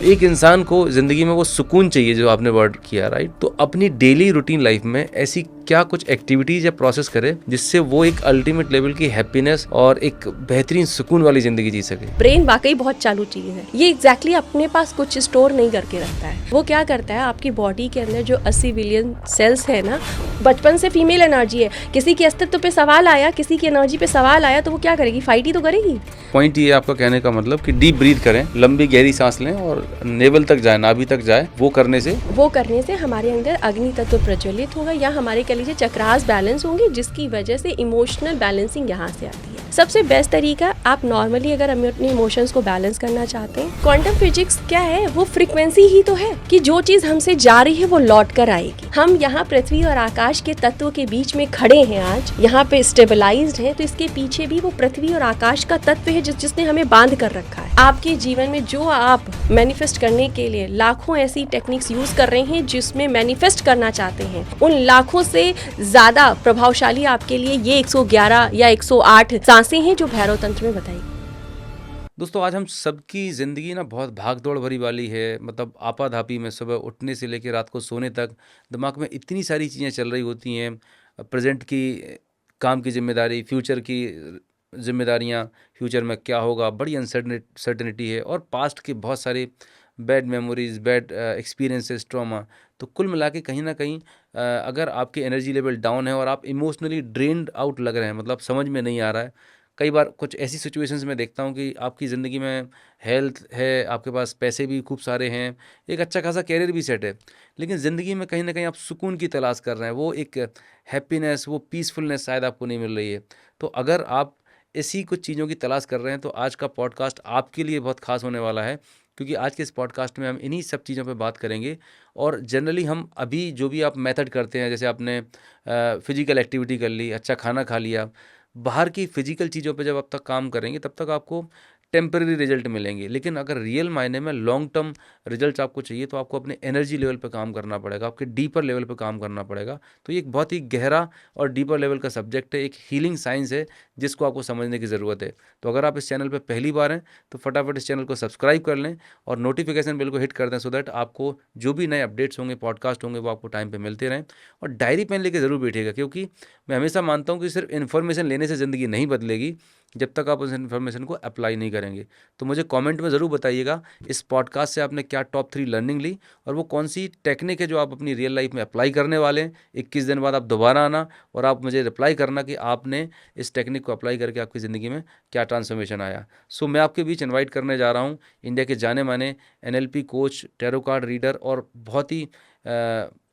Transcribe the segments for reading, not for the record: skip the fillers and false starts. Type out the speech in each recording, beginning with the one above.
एक इंसान को ज़िंदगी में वो सुकून चाहिए जो आपने वर्ड किया, राइट? तो अपनी डेली रूटीन लाइफ में ऐसी क्या कुछ एक्टिविटीज़ या प्रोसेस करे जिससे वो एक अल्टीमेट लेवल की हैप्पीनेस और एक बेहतरीन सुकून वाली ज़िंदगी जी सके? ब्रेन वाकई बहुत चालू चीज़ है। ये एग्जैक्टली अपने पास कुछ स्टोर नहीं करके रखता है। वो क्या करता है, आपकी बॉडी के अंदर जो 80 बिलियन सेल्स है ना, बचपन से फीमेल एनर्जी है। किसी के अस्तित्व पे सवाल आया, किसी की एनर्जी पे सवाल आया, तो वो क्या करेगी? फाइट ही तो करेगी। पॉइंट ये आपका कहने का मतलब कि डीप ब्रीथ करें, लंबी गहरी सांस लें और नेवल तक जाए, नाभि तक जाए। वो करने से हमारे अंदर अग्नि तत्व प्रज्वलित होगा, या हमारे कह लीजिए चक्रास बैलेंस होंगे, जिसकी वजह से इमोशनल बैलेंसिंग यहाँ से आती है। सबसे बेस्ट तरीका, आप नॉर्मली अगर अपने इमोशंस को बैलेंस करना चाहते हैं, क्वांटम फिजिक्स क्या है? वो फ्रीक्वेंसी ही तो है कि जो चीज हमसे जा रही है वो लौट कर आएगी। हम यहाँ पृथ्वी और आकाश के तत्व के बीच में खड़े हैं, आज यहाँ पे स्टेबलाइज्ड हैं, तो इसके पीछे भी वो पृथ्वी और आकाश का तत्व है जिसने हमें बांध कर रखा है। आपके जीवन में जो आप मैनिफेस्ट करने के लिए लाखों ऐसी टेक्निक्स यूज कर रहे हैं जिसमें मैनिफेस्ट करना चाहते हैं, उन लाखों से ज्यादा प्रभावशाली आपके लिए ये 111 या 108 सांसें हैं जो भैरव तंत्र में बताई। दोस्तों, आज हम सबकी ज़िंदगी ना बहुत भाग दौड़ भरी वाली है। मतलब आपाधापी में सुबह उठने से लेकर रात को सोने तक दिमाग में इतनी सारी चीज़ें चल रही होती हैं। प्रेजेंट की काम की जिम्मेदारी, फ्यूचर की जिम्मेदारियां, फ्यूचर में क्या होगा, बड़ी अनसर्टनिटी है, और पास्ट के बहुत सारे bad memories, bad experiences, trauma. तो कुल मिला के कहीं ना कहीं अगर आपकी एनर्जी लेवल डाउन है और आप इमोशनली ड्रेन्ड आउट लग रहे हैं, मतलब समझ में नहीं आ रहा है। कई बार कुछ ऐसी सिचुएशंस में देखता हूँ कि आपकी ज़िंदगी में हेल्थ है, आपके पास पैसे भी खूब सारे हैं, एक अच्छा खासा कैरियर भी सेट है, लेकिन ज़िंदगी में कहीं ना कहीं आप सुकून की तलाश कर रहे हैं। वो एक हैप्पीनेस, वो पीसफुलनेस शायद आपको नहीं मिल रही है। तो अगर आप ऐसी कुछ चीज़ों की तलाश कर रहे हैं तो आज का पॉडकास्ट आपके लिए बहुत खास होने वाला है, क्योंकि आज के इस पॉडकास्ट में हम इन्हीं सब चीज़ों पे बात करेंगे। और जनरली हम अभी जो भी आप मेथड करते हैं, जैसे आपने फिजिकल एक्टिविटी कर ली, अच्छा खाना खा लिया, बाहर की फिजिकल चीज़ों पे जब आप तक काम करेंगे तब तक आपको टेम्पररी रिजल्ट मिलेंगे। लेकिन अगर रियल मायने में लॉन्ग टर्म रिजल्ट आपको चाहिए तो आपको अपने एनर्जी लेवल पे काम करना पड़ेगा, आपके डीपर लेवल पे काम करना पड़ेगा। तो ये एक बहुत ही गहरा और डीपर लेवल का सब्जेक्ट है, एक हीलिंग साइंस है जिसको आपको समझने की ज़रूरत है। तो अगर आप इस चैनल पर पहली बार हैं तो फटाफट इस चैनल को सब्सक्राइब कर लें और नोटिफिकेशन बिल को हिट कर दें, सो दैट आपको जो भी नए अपडेट्स होंगे, पॉडकास्ट होंगे, वो आपको टाइम पर मिलते रहें। और डायरी पेन लेके ज़रूर बैठिएगा, क्योंकि मैं हमेशा मानता हूँ कि सिर्फ इन्फॉर्मेशन लेने से ज़िंदगी नहीं बदलेगी जब तक आप उस इन्फॉर्मेशन को अप्लाई नहीं करेंगे। तो मुझे कमेंट में ज़रूर बताइएगा इस पॉडकास्ट से आपने क्या टॉप 3 लर्निंग ली, और वो कौन सी टेक्निक है जो आप अपनी रियल लाइफ में अप्लाई करने वाले हैं। 21 दिन बाद आप दोबारा आना और आप मुझे रिप्लाई करना कि आपने इस टेक्निक को अप्लाई करके आपकी ज़िंदगी में क्या ट्रांसफॉर्मेशन आया। सो मैं आपके बीच इन्वाइट करने जा रहा हूँ इंडिया के जाने माने NLP coach, tarot card reader और बहुत ही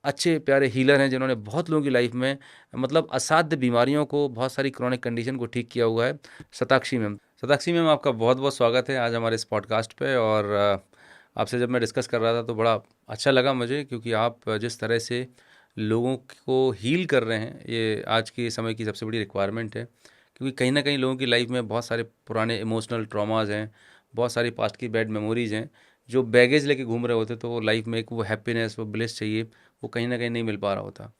अच्छे प्यारे हीलर हैं, जिन्होंने बहुत लोगों की लाइफ में मतलब असाध्य बीमारियों को, बहुत सारी क्रॉनिक कंडीशन को ठीक किया हुआ है। शताक्षी मैम, आपका बहुत बहुत स्वागत है आज हमारे इस पॉडकास्ट पे। और आपसे जब मैं डिस्कस कर रहा था तो बड़ा अच्छा लगा मुझे, क्योंकि आप जिस तरह से लोगों को हील कर रहे हैं, ये आज के समय की सबसे बड़ी रिक्वायरमेंट है। क्योंकि कहीं ना कहीं लोगों की लाइफ में बहुत सारे पुराने इमोशनल ट्रॉमाज हैं, बहुत सारी पास्ट की बैड मेमोरीज हैं, जो बैगेज लेके घूम रहे होते। तो वो लाइफ में एक वो हैप्पीनेस, वो ब्लिस चाहिए, वो कहीं ना कहीं नहीं मिल पा रहा होता।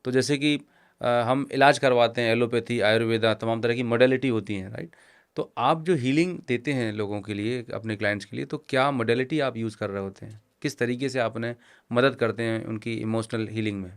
तो जैसे कि हम इलाज करवाते हैं, एलोपैथी, आयुर्वेदा, तमाम तरह की मॉडलिटी होती हैं, राइट? तो आप जो हीलिंग देते हैं लोगों के लिए, अपने क्लाइंट्स के लिए, तो क्या मॉडलिटी आप यूज़ कर रहे होते हैं? किस तरीके से आपने मदद करते हैं उनकी इमोशनल हीलिंग में?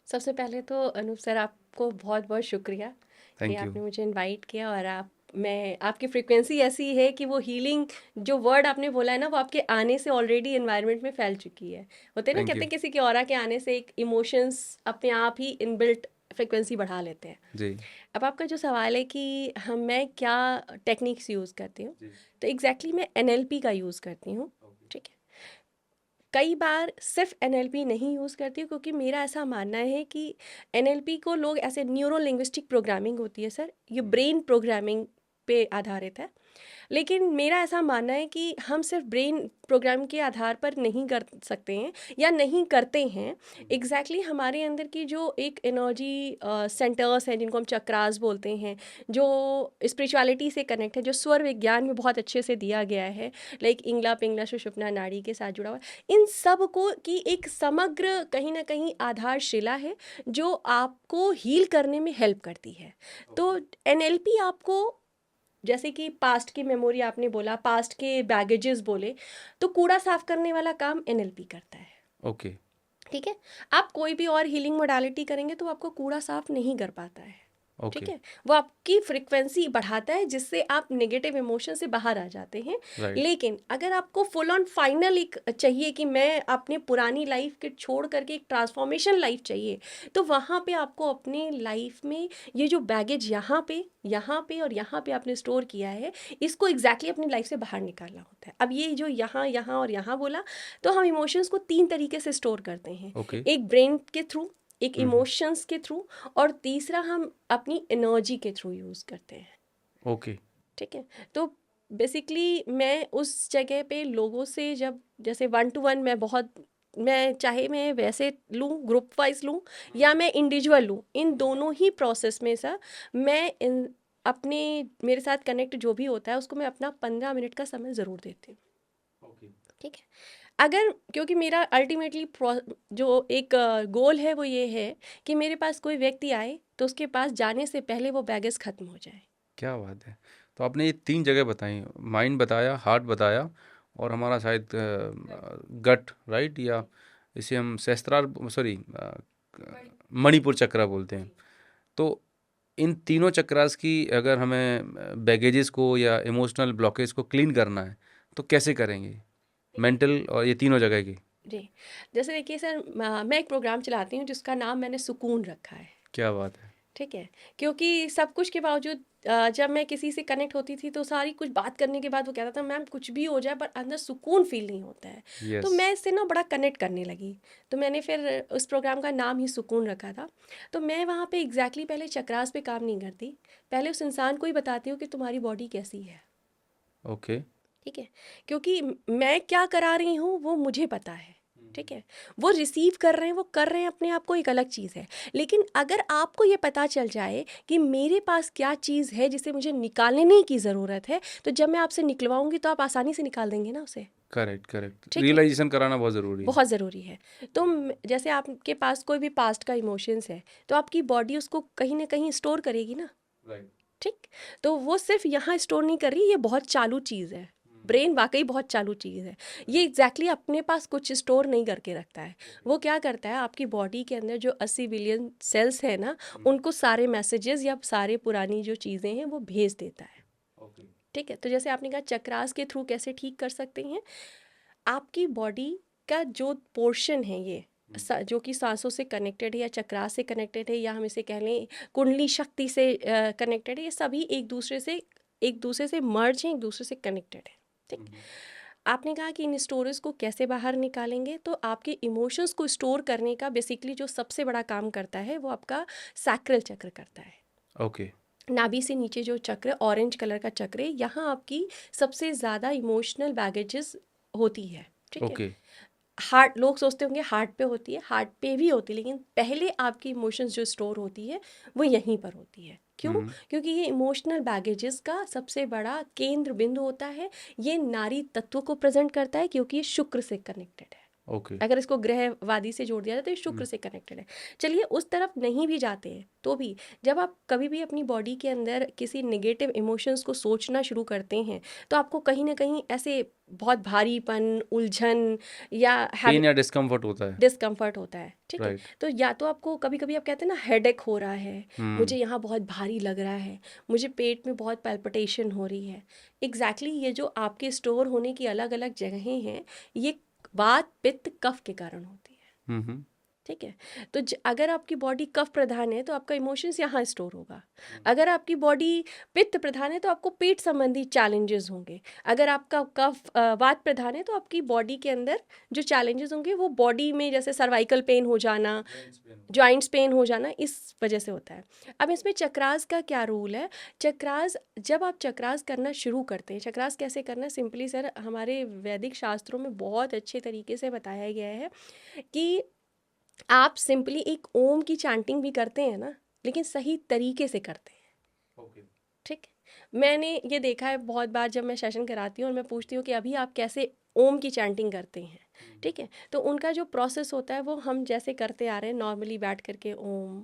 सबसे पहले तो अनूप सर, आपको बहुत बहुत शुक्रिया कि थैंक यू। आपने मुझे इनवाइट किया। और मैं आपकी फ्रीक्वेंसी ऐसी है कि वो हीलिंग जो वर्ड आपने बोला है ना, वो आपके आने से ऑलरेडी एनवायरनमेंट में फैल चुकी है। होते हैं ना, थैंक कहते यू। हैं किसी के ऑरा के आने से एक इमोशंस अपने आप ही इनबिल्ट फ्रिक्वेंसी बढ़ा लेते हैं। जी। अब आपका जो सवाल है कि मैं क्या टेक्निक्स यूज़ करती हूँ, जी। तो एग्जैक्टली मैं NLP का यूज़ करती हूँ। ओके। ठीक है। कई बार सिर्फ NLP नहीं यूज़ करती हूँ, क्योंकि मेरा ऐसा मानना है कि NLP को लोग ऐसे न्यूरो लिंग्विस्टिक प्रोग्रामिंग होती है सर, ये ब्रेन प्रोग्रामिंग पे आधारित है। लेकिन मेरा ऐसा मानना है कि हम सिर्फ ब्रेन प्रोग्राम के आधार पर नहीं कर सकते हैं या नहीं करते हैं। एग्जैक्टली हमारे अंदर की जो एक एनर्जी सेंटर्स हैं, जिनको हम चक्रास बोलते हैं, जो स्पिरिचुअलिटी से कनेक्ट है, जो स्वर विज्ञान में बहुत अच्छे से दिया गया है, लाइक इंगला पिंगला सुषुप्ना नाड़ी के साथ जुड़ा हुआ, इन सब को की एक समग्र कहीं ना कहीं आधारशिला है जो आपको हील करने में हेल्प करती है। तो NLP आपको जैसे कि पास्ट की मेमोरी आपने बोला, पास्ट के बैगेजेस बोले, तो कूड़ा साफ करने वाला काम एनएलपी करता है। ओके। ठीक है। आप कोई भी और हीलिंग मोडालिटी करेंगे तो आपको कूड़ा साफ नहीं कर पाता है। ठीक ओके। है। वो आपकी फ्रिक्वेंसी बढ़ाता है जिससे आप नेगेटिव इमोशन से बाहर आ जाते हैं। राइट। लेकिन अगर आपको फुल ऑन फाइनल एक चाहिए कि मैं अपने पुरानी लाइफ के छोड़ करके एक ट्रांसफॉर्मेशन लाइफ चाहिए, तो वहाँ पे आपको अपने लाइफ में ये जो बैगेज यहाँ पे और यहाँ पे आपने स्टोर किया है, इसको एग्जैक्टली अपनी लाइफ से बाहर निकालना होता है। अब ये जो यहाँ यहाँ और यहाँ बोला, तो हम इमोशंस को 3 तरीके से स्टोर करते हैं। ओके। एक ब्रेन के थ्रू, एक हम्म। इमोशंस के थ्रू, और तीसरा हम अपनी एनर्जी के थ्रू यूज़ करते हैं। ओके। ठीक है। तो बेसिकली मैं उस जगह पे लोगों से जब जैसे 1 टू 1 मैं चाहे मैं वैसे लूँ, ग्रुप वाइज लूँ या मैं इंडिविजुअल लूँ, इन दोनों ही प्रोसेस में सर मैं इन अपने मेरे साथ कनेक्ट जो भी होता है उसको मैं अपना 15 मिनट का समय ज़रूर देती हूँ। ओके। ठीक है। अगर क्योंकि मेरा अल्टीमेटली जो एक गोल है वो ये है कि मेरे पास कोई व्यक्ति आए तो उसके पास जाने से पहले वो बैगेज ख़त्म हो जाए। क्या बात है। तो आपने ये 3 जगह बताई, माइंड बताया, हार्ट बताया, और हमारा शायद गट, राइट, या इसे हम सहस्त्रार, सॉरी, मणिपुर चक्रा बोलते हैं। तो इन तीनों चक्रास की अगर हमें बैगेजेस को या इमोशनल ब्लॉकेज को क्लीन करना है तो कैसे करेंगे, मेंटल और ये तीनों जगह की? जी। जैसे देखिए सर, मैं एक प्रोग्राम चलाती हूँ जिसका नाम मैंने सुकून रखा है। क्या बात है। ठीक है। क्योंकि सब कुछ के बावजूद जब मैं किसी से कनेक्ट होती थी तो सारी कुछ बात करने के बाद वो कहता था मैम कुछ भी हो जाए पर अंदर सुकून फील नहीं होता है। तो यस। मैं इससे ना बड़ा कनेक्ट करने लगी, तो मैंने फिर उस प्रोग्राम का नाम ही सुकून रखा था। तो मैं वहाँ पे एग्जैक्टली पहले चक्रास पे काम नहीं करती, पहले उस इंसान को ही बताती हूँ कि तुम्हारी बॉडी कैसी है। ओके। ठीक है। क्योंकि मैं क्या करा रही हूँ वो मुझे पता है। ठीक है। वो रिसीव कर रहे हैं, वो कर रहे हैं अपने आप को, एक अलग चीज़ है। लेकिन अगर आपको ये पता चल जाए कि मेरे पास क्या चीज़ है जिसे मुझे निकालने की ज़रूरत है, तो जब मैं आपसे निकलवाऊंगी तो आप आसानी से निकाल देंगे ना उसे। करेक्ट, करेक्ट, ठीक है। रियलाइजेशन कराना बहुत ज़रूरी है। बहुत ज़रूरी है। तो जैसे आपके पास कोई भी पास्ट का इमोशंस है तो आपकी बॉडी उसको कहीं ना कहीं स्टोर करेगी ना। राइट। ठीक। तो वो सिर्फ यहाँ स्टोर नहीं कर रही, ये बहुत चालू चीज़ है। ब्रेन वाकई बहुत चालू चीज़ है। ये एग्जैक्टली अपने पास कुछ स्टोर नहीं करके रखता है। वो क्या करता है, आपकी बॉडी के अंदर जो 80 बिलियन सेल्स है ना, उनको सारे मैसेजेस या सारे पुरानी जो चीज़ें हैं वो भेज देता है। ओके। ठीक है। तो जैसे आपने कहा चक्रास के थ्रू कैसे ठीक कर सकते हैं, आपकी बॉडी का जो पोर्शन है ये जो कि सांसों से कनेक्टेड है या चक्रास से कनेक्टेड है या हम इसे कह लें कुंडली शक्ति से कनेक्टेड है, ये सभी एक दूसरे से मर्ज हैं, एक दूसरे से कनेक्टेड है। ठीक। आपने कहा कि इन स्टोरेज को कैसे बाहर निकालेंगे, तो आपके इमोशंस को स्टोर करने का बेसिकली जो सबसे बड़ा काम करता है वो आपका सैक्रल चक्र करता है। ओके। नाभि से नीचे जो चक्र ऑरेंज कलर का चक्र है, यहाँ आपकी सबसे ज़्यादा इमोशनल बैगेजेस होती है। ठीक है। ओके। हार्ट, लोग सोचते होंगे हार्ट पे होती है, हार्ट पे भी होती है, लेकिन पहले आपकी इमोशंस जो स्टोर होती है वो यहीं पर होती है। क्यों? क्योंकि ये इमोशनल बैगेजेस का सबसे बड़ा केंद्र बिंदु होता है। ये नारी तत्व को प्रेजेंट करता है क्योंकि ये शुक्र से कनेक्टेड है। ओके। अगर इसको ग्रहवादी से जोड़ दिया जाए तो ये शुक्र से कनेक्टेड है। चलिए उस तरफ नहीं भी जाते हैं तो भी जब आप कभी भी अपनी बॉडी के अंदर किसी नेगेटिव इमोशंस को सोचना शुरू करते हैं तो आपको कहीं ना कहीं ऐसे बहुत भारीपन, उलझन या पेन या डिस्कम्फर्ट होता है। डिस्कम्फर्ट होता है। ठीक है। राइट। तो या तो आपको कभी कभी आप कहते हैं ना हेडेक हो रहा है, मुझे यहाँ बहुत भारी लग रहा है, मुझे पेट में बहुत पैल्पिटेशन हो रही है। एग्जैक्टली ये जो आपके स्टोर होने की अलग अलग जगहें हैं, ये वात पित्त कफ के कारण होती है। ठीक है। तो अगर आपकी बॉडी कफ प्रधान है तो आपका इमोशंस यहाँ स्टोर होगा। अगर आपकी बॉडी पित्त प्रधान है तो आपको पेट संबंधी चैलेंजेस होंगे। अगर आपका कफ वात प्रधान है तो आपकी बॉडी के अंदर जो चैलेंजेस होंगे वो बॉडी में जैसे सर्वाइकल पेन हो जाना, जॉइंट्स पेन हो जाना, इस वजह से होता है। अब इसमें चक्रास का क्या रूल है? चक्रास, जब आप चक्रास करना शुरू करते हैं, चक्रास कैसे करना, सिंपली सर हमारे वैदिक शास्त्रों में बहुत अच्छे तरीके से बताया गया है कि आप सिंपली एक ओम की चैंटिंग भी करते हैं ना, लेकिन सही तरीके से करते हैं। ओके। ठीक। मैंने ये देखा है बहुत बार जब मैं सेशन कराती हूँ और मैं पूछती हूँ कि अभी आप कैसे ओम की चैंटिंग करते हैं। ठीक है। तो उनका जो प्रोसेस होता है वो हम जैसे करते आ रहे हैं नॉर्मली बैठ करके ओम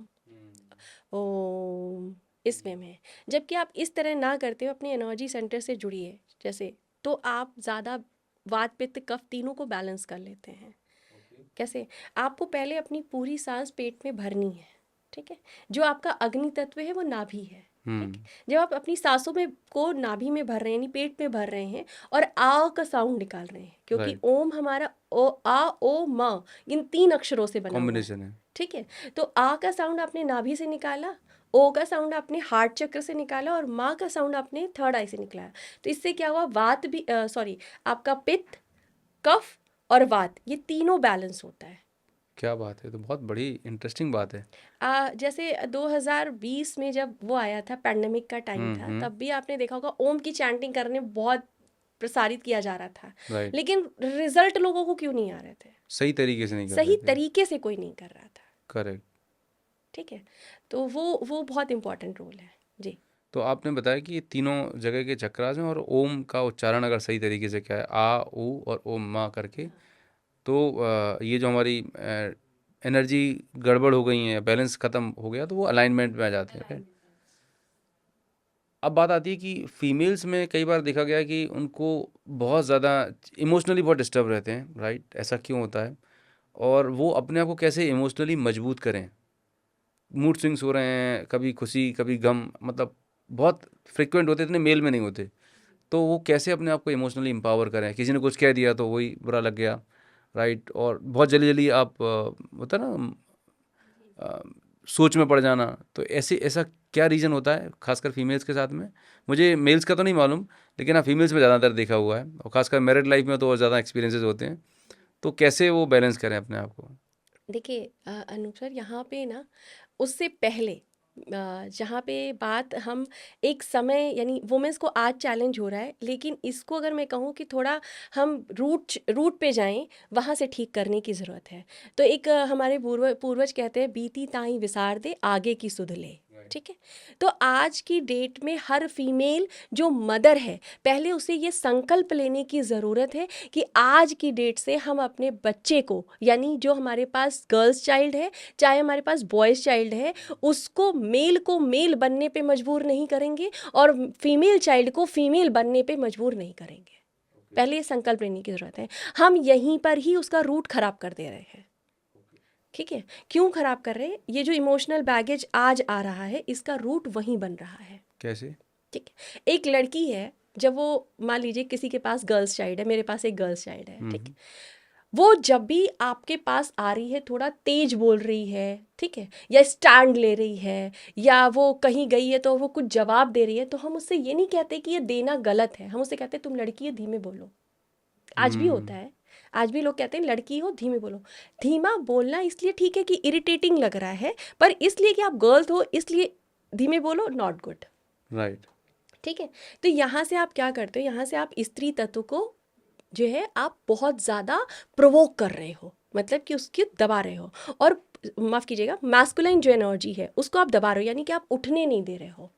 ओम इस वे में। जबकि आप इस तरह ना करते हो, अपनी एनर्जी सेंटर से जुड़िए जैसे, तो आप ज़्यादा वात पित्त कफ तीनों को बैलेंस कर लेते हैं। कैसे? आपको पहले अपनी पूरी सांस पेट में भरनी है, ठीक है। जो आपका अग्नि तत्व है वो नाभि है, ठीक। जब आप अपनी सांसों में को नाभि में भर रहे हैं, यानी पेट में भर रहे हैं, और आ का साउंड निकाल रहे हैं, क्योंकि राइट, ओम हमारा ओ आ ओ म इन 3 अक्षरों से बना हुआ है, कॉम्बिनेशन है। ठीक है। तो आ का साउंड आपने नाभि से निकाला, ओ का साउंड आपने हार्ट चक्र से निकाला, और माँ का साउंड आपने थर्ड आई से निकाला। तो इससे क्या हुआ, वात भी सॉरी आपका पित्त, कफ और वात, ये तीनों बैलेंस होता है। क्या बात है, तो बहुत बड़ी इंटरेस्टिंग बात है। जैसे 2020 में जब वो आया था, पैंडेमिक का टाइम था, तब भी आपने देखा होगा ओम की चैंटिंग करने बहुत प्रसारित किया जा रहा था, राइट, लेकिन रिजल्ट लोगों को क्यों नहीं आ रहे थे? सही तरीके से नहीं कर रहे सही थे। तरीके से कोई नहीं कर रहा था, करेक्ट। ठीक है। तो वो बहुत इंपॉर्टेंट रोल है जी। तो आपने बताया कि ये तीनों जगह के चक्रास हैं, और ओम का उच्चारण अगर सही तरीके से क्या है, आ ऊ और ओम माँ करके, तो ये जो हमारी एनर्जी गड़बड़ हो गई है, बैलेंस ख़त्म हो गया, तो वो अलाइनमेंट में आ जाते हैं, राइट। अब बात आती है कि फीमेल्स में कई बार देखा गया है कि उनको बहुत ज़्यादा इमोशनली बहुत डिस्टर्ब रहते हैं, राइट। ऐसा क्यों होता है, और वो अपने आप को कैसे इमोशनली मजबूत करें? मूड स्विंग्स हो रहे हैं, कभी खुशी कभी गम, मतलब बहुत फ्रिक्वेंट होते, इतने मेल में नहीं होते। तो वो कैसे अपने आप को इमोशनली एम्पावर करें? किसी ने कुछ कह दिया तो वही बुरा लग गया, राइट। और बहुत जल्दी जल्दी आप होता है ना, अ, सोच में पड़ जाना। तो ऐसा क्या रीज़न होता है खासकर फीमेल्स के साथ में? मुझे मेल्स का तो नहीं मालूम, लेकिन हाँ फीमेल्स में ज़्यादातर देखा हुआ है, और खासकर मैरिड लाइफ में तो और ज़्यादा एक्सपीरियंसेस होते हैं। तो कैसे वो बैलेंस करें अपने आप को? देखिए अनूप सर, यहाँ पे ना उससे पहले जहाँ पे बात हम एक समय, यानी वुमेन्स को आज चैलेंज हो रहा है, लेकिन इसको अगर मैं कहूँ कि थोड़ा हम रूट पे जाएं, वहाँ से ठीक करने की ज़रूरत है। तो एक हमारे पूर्वज कहते हैं, बीती ताई विसार दे, आगे की सुध ले, ठीक है। तो आज की डेट में हर फीमेल जो मदर है, पहले उसे ये संकल्प लेने की ज़रूरत है कि आज की डेट से हम अपने बच्चे को, यानी जो हमारे पास गर्ल्स चाइल्ड है, चाहे हमारे पास बॉयज़ चाइल्ड है, उसको मेल बनने पे मजबूर नहीं करेंगे, और फीमेल चाइल्ड को फीमेल बनने पे मजबूर नहीं करेंगे। पहले ये संकल्प लेने की ज़रूरत है। हम यहीं पर ही उसका रूट खराब कर दे रहे हैं, ठीक है। क्यों खराब कर रहे हैं? ये जो इमोशनल बैगेज आज आ रहा है, इसका रूट वहीं बन रहा है, कैसे? ठीक है। एक लड़की है, जब वो मान लीजिए किसी के पास गर्ल्स चाइल्ड है, मेरे पास एक गर्ल्स चाइल्ड है, ठीक है। वो जब भी आपके पास आ रही है, थोड़ा तेज बोल रही है, ठीक है, या स्टैंड ले रही है, या वो कहीं गई है तो वो कुछ जवाब दे रही है, तो हम उससे ये नहीं कहते कि ये देना गलत है, हम उससे कहते हैं तुम लड़की है, धीमे बोलो। आज भी होता है, आज भी लोग कहते हैं लड़की हो धीमे बोलो। धीमा बोलना इसलिए ठीक है कि इरिटेटिंग लग रहा है, पर इसलिए कि आप गर्ल्स हो इसलिए धीमे बोलो, नॉट गुड, राइट। ठीक है। तो यहाँ से आप क्या करते हो, यहाँ से आप स्त्री तत्व को जो है आप बहुत ज़्यादा प्रोवोक कर रहे हो, मतलब कि उसकी दबा रहे हो, और माफ़ कीजिएगा, मैस्कुलाइन जो एनर्जी है उसको आप दबा रहे हो, यानी कि आप उठने नहीं दे रहे हो,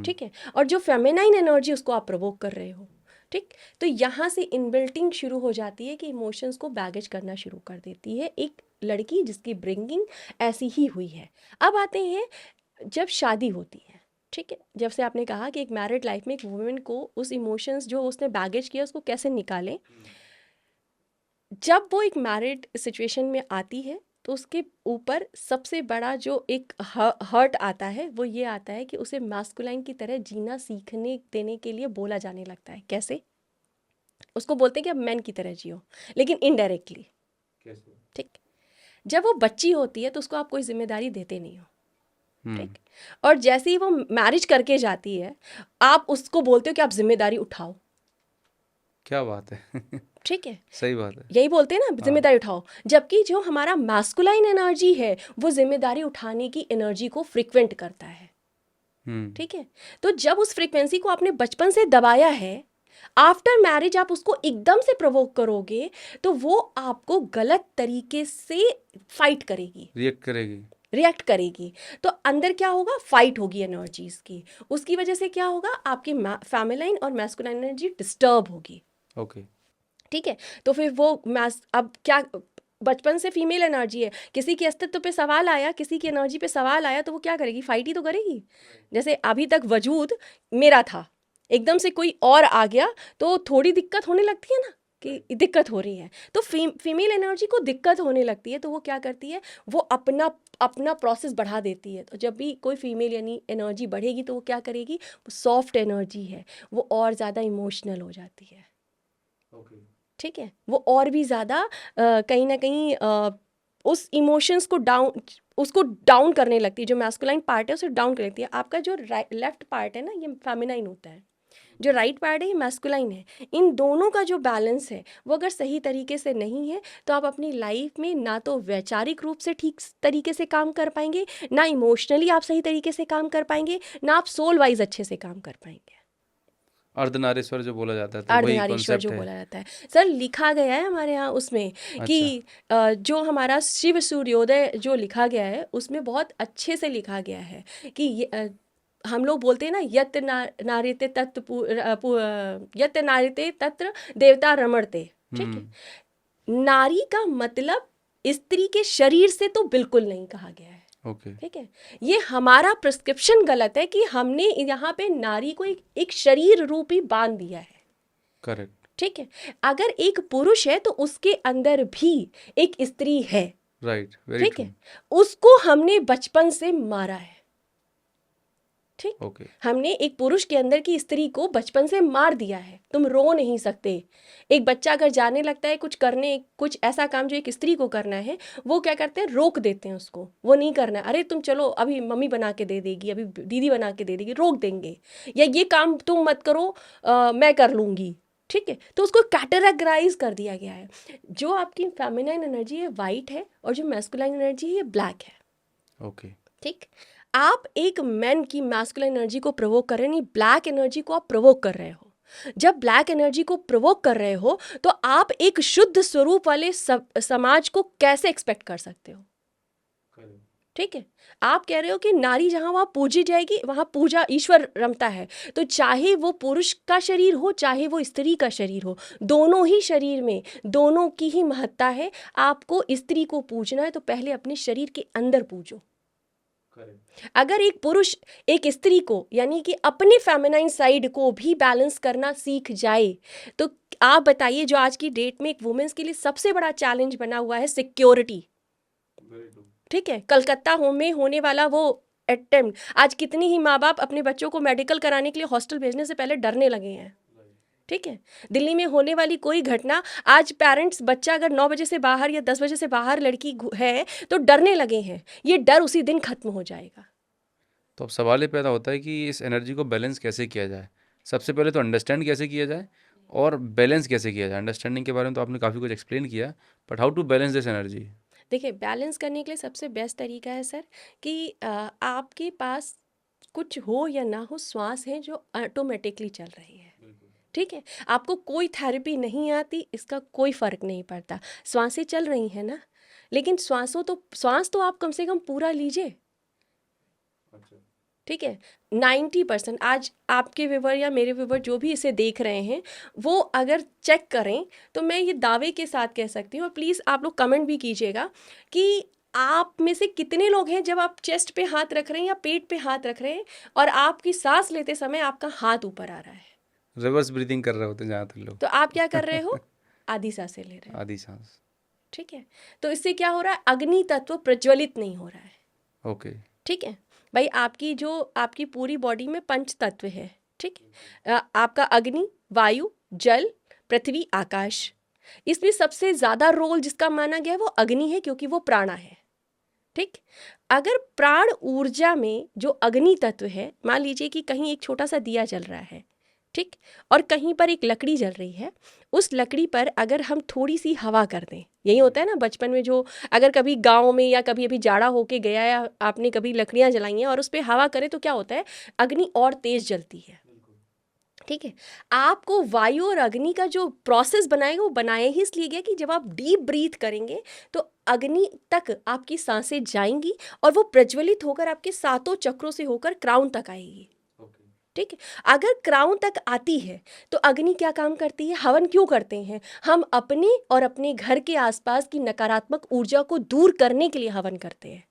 ठीक है। और जो फेमिनाइन एनर्जी उसको आप प्रोवोक कर रहे हो, ठीक। तो यहाँ से इनबिल्टिंग शुरू हो जाती है कि इमोशंस को बैगेज करना शुरू कर देती है एक लड़की जिसकी ब्रिंगिंग ऐसी ही हुई है। अब आते हैं जब शादी होती है, ठीक है। जब से आपने कहा कि एक मैरिड लाइफ में एक वुमेन को उस इमोशंस जो उसने बैगेज किया उसको कैसे निकालें, जब वो एक मैरिड सिचुएशन में आती है, तो उसके ऊपर सबसे बड़ा जो एक हर्ट आता है, वो ये आता है कि उसे मास्कुलाइन की तरह जीना सीखने देने के लिए बोला जाने लगता है। कैसे? उसको बोलते हैं कि अब मैन की तरह जियो, लेकिन इनडायरेक्टली, ठीक। जब वो बच्ची होती है तो उसको आप कोई जिम्मेदारी देते नहीं हो, ठीक। और जैसे ही वो मैरिज करके जाती है, आप उसको बोलते हो कि आप जिम्मेदारी उठाओ। क्या बात है। ठीक है, सही बात है। यही बोलते हैं ना, जिम्मेदारी उठाओ। जबकि जो हमारा मैस्कुलाइन एनर्जी है, वो जिम्मेदारी उठाने की एनर्जी को फ्रिक्वेंट करता है, ठीक है। तो जब उस फ्रीक्वेंसी को आपने बचपन से दबाया है, आफ्टर मैरिज आप उसको एकदम से प्रोवोक करोगे, तो वो आपको गलत तरीके से फाइट करेगी, रिएक्ट करेगी। तो अंदर क्या होगा, फाइट होगी एनर्जीज की। उसकी वजह से क्या होगा, आपकी फेमिनाइन और मैस्कुलाइन एनर्जी डिस्टर्ब होगी, ओके। ठीक है। तो फिर वो अब क्या बचपन से फीमेल एनर्जी है, किसी के अस्तित्व पे सवाल आया, किसी की एनर्जी पे सवाल आया तो वो क्या करेगी, फाइट ही तो करेगी। जैसे अभी तक वजूद मेरा था, एकदम से कोई और आ गया तो थोड़ी दिक्कत होने लगती है ना, कि दिक्कत हो रही है, तो फीमेल एनर्जी को दिक्कत होने लगती है, तो वो क्या करती है, वो अपना अपना प्रोसेस बढ़ा देती है। तो जब भी कोई फीमेल यानी एनर्जी बढ़ेगी तो वो क्या करेगी, वो सॉफ्ट एनर्जी है, वो और ज़्यादा इमोशनल हो जाती है। ठीक है, वो और भी ज़्यादा कहीं ना कहीं उस इमोशंस को उसको डाउन करने लगती है। जो मैस्कुलाइन पार्ट है उसे डाउन कर लेती है। आपका जो लेफ्ट पार्ट है ना, ये फेमिनाइन होता है, जो राइट पार्ट है ये मैस्कुलाइन है। इन दोनों का जो बैलेंस है वो अगर सही तरीके से नहीं है तो आप अपनी लाइफ में ना तो वैचारिक रूप से ठीक तरीके से काम कर पाएंगे, ना इमोशनली आप सही तरीके से काम कर पाएंगे, ना आप सोल वाइज अच्छे से काम कर पाएंगे। अर्धनारीश्वर जो बोला जाता है, तो वही अर्धनारीश्वर जो कॉन्सेप्ट है। बोला जाता है सर, लिखा गया है हमारे यहाँ उसमें कि अच्छा। जो हमारा शिव सूर्योदय जो लिखा गया है उसमें बहुत अच्छे से लिखा गया है कि हम लोग बोलते हैं ना, नारीते यत नारीते तत्र देवता रमणते। ठीक है, नारी का मतलब स्त्री के शरीर से तो बिल्कुल नहीं कहा गया है। ओके। ठीक है, ये हमारा प्रिस्क्रिप्शन गलत है कि हमने यहाँ पे नारी को एक शरीर रूपी बांध दिया है। करेक्ट। ठीक है, अगर एक पुरुष है तो उसके अंदर भी एक स्त्री है। राइट, वेरी ठीक ट्रू। है, उसको हमने बचपन से मारा है। ठीक, ओके। हमने एक पुरुष के अंदर की स्त्री को बचपन से मार दिया है। तुम रो नहीं सकते। एक बच्चा अगर जाने लगता है कुछ करने, कुछ ऐसा काम जो एक स्त्री को करना है, वो क्या करते हैं, रोक देते हैं उसको, वो नहीं करना है। अरे तुम चलो, अभी मम्मी बना के दे देगी, अभी दीदी बना के दे देगी, रोक देंगे, या ये काम तुम मत करो, मैं कर लूँगी। ठीक है, तो उसको कैटेगराइज कर दिया गया है। जो आपकी फेमिनाइन एनर्जी है वाइट है, और जो मैस्कुलाइन एनर्जी है ये ब्लैक है। ओके। ठीक, आप एक मैन की मैस्कुलाइन एनर्जी को प्रोवोक कर रहे हैं, नहीं, ब्लैक एनर्जी को आप प्रोवोक कर रहे हो। जब ब्लैक एनर्जी को प्रोवोक कर रहे हो तो आप एक शुद्ध स्वरूप वाले समाज को कैसे एक्सपेक्ट कर सकते हो। ठीक है, आप कह रहे हो कि नारी जहां वहां पूजी जाएगी, वहां पूजा ईश्वर रमता है, तो चाहे वो पुरुष का शरीर हो चाहे वो स्त्री का शरीर हो, दोनों ही शरीर में दोनों की ही महत्ता है। आपको स्त्री को पूजना है तो पहले अपने शरीर के अंदर पूजो। अगर एक पुरुष एक स्त्री को यानी कि अपने फेमिनाइन साइड को भी बैलेंस करना सीख जाए, तो आप बताइए, जो आज की डेट में एक वुमेन्स के लिए सबसे बड़ा चैलेंज बना हुआ है सिक्योरिटी। ठीक है, कलकत्ता में होने वाला वो अटेम्प्ट, आज कितनी ही माँ बाप अपने बच्चों को मेडिकल कराने के लिए हॉस्टल भेजने से पहले डरने लगे हैं। ठीक है, दिल्ली में होने वाली कोई घटना, आज पेरेंट्स, बच्चा अगर 9 बजे से बाहर या 10 बजे से बाहर लड़की है तो डरने लगे हैं। ये डर उसी दिन खत्म हो जाएगा। तो अब सवाल ये पैदा होता है कि इस एनर्जी को बैलेंस कैसे किया जाए। सबसे पहले तो अंडरस्टैंड कैसे किया जाए और बैलेंस कैसे किया जाए। अंडरस्टैंडिंग के बारे में तो आपने काफ़ी कुछ एक्सप्लेन किया, but how to balance this energy. देखिए, बैलेंस करने के लिए सबसे बेस्ट तरीका है सर कि आपके पास कुछ हो या ना हो, श्वास है जो ऑटोमेटिकली चल रही है। ठीक है, आपको कोई थेरेपी नहीं आती, इसका कोई फ़र्क नहीं पड़ता, श्वासें चल रही हैं ना। लेकिन श्वास तो आप कम से कम पूरा लीजिए। ठीक है, 90% आज आपके व्यूवर या मेरे व्यूवर जो भी इसे देख रहे हैं, वो अगर चेक करें तो मैं ये दावे के साथ कह सकती हूँ, और प्लीज़ आप लोग कमेंट भी कीजिएगा कि आप में से कितने लोग हैं जब आप चेस्ट पे हाथ रख रहे हैं या पेट पे हाथ रख रहे हैं और आपकी सांस लेते समय आपका हाथ ऊपर आ रहा है, रिवर्स ब्रीदिंग कर रहे होते हैं ज़्यादातर लोग। तो आप क्या कर रहे हो, आधी सांसें ले रहे हो। आधी सांस। ठीक है, तो इससे क्या हो रहा है, अग्नि तत्व प्रज्वलित नहीं हो रहा है। ओके। ठीक है भाई, आपकी पूरी बॉडी में पंच तत्व है। ठीक, आपका अग्नि, वायु, जल, पृथ्वी, आकाश, इसमें सबसे ज़्यादा रोल जिसका माना गया है वो अग्नि है, क्योंकि वो प्राणा है। ठीक, अगर प्राण ऊर्जा में जो अग्नि तत्व है, मान लीजिए कि कहीं एक छोटा सा दिया जल रहा है, ठीक, और कहीं पर एक लकड़ी जल रही है, उस लकड़ी पर अगर हम थोड़ी सी हवा कर दें, यही होता है ना बचपन में, जो अगर कभी गांव में या कभी अभी जाड़ा होके गया या आपने कभी लकड़ियां जलाई हैं और उस पर हवा करें तो क्या होता है, अग्नि और तेज जलती है। ठीक है, आपको वायु और अग्नि का जो प्रोसेस बनाएगा वो बनाया ही इसलिए गया कि जब आप डीप ब्रीथ करेंगे तो अग्नि तक आपकी सांसें जाएंगी और वो प्रज्वलित होकर आपके सातों चक्रों से होकर क्राउन तक आएगी। ठीक है। अगर क्राउन तक आती है तो अग्नि क्या काम करती है, हवन क्यों करते हैं, हम अपने और अपने घर के आसपास की नकारात्मक ऊर्जा को दूर करने के लिए हवन करते हैं।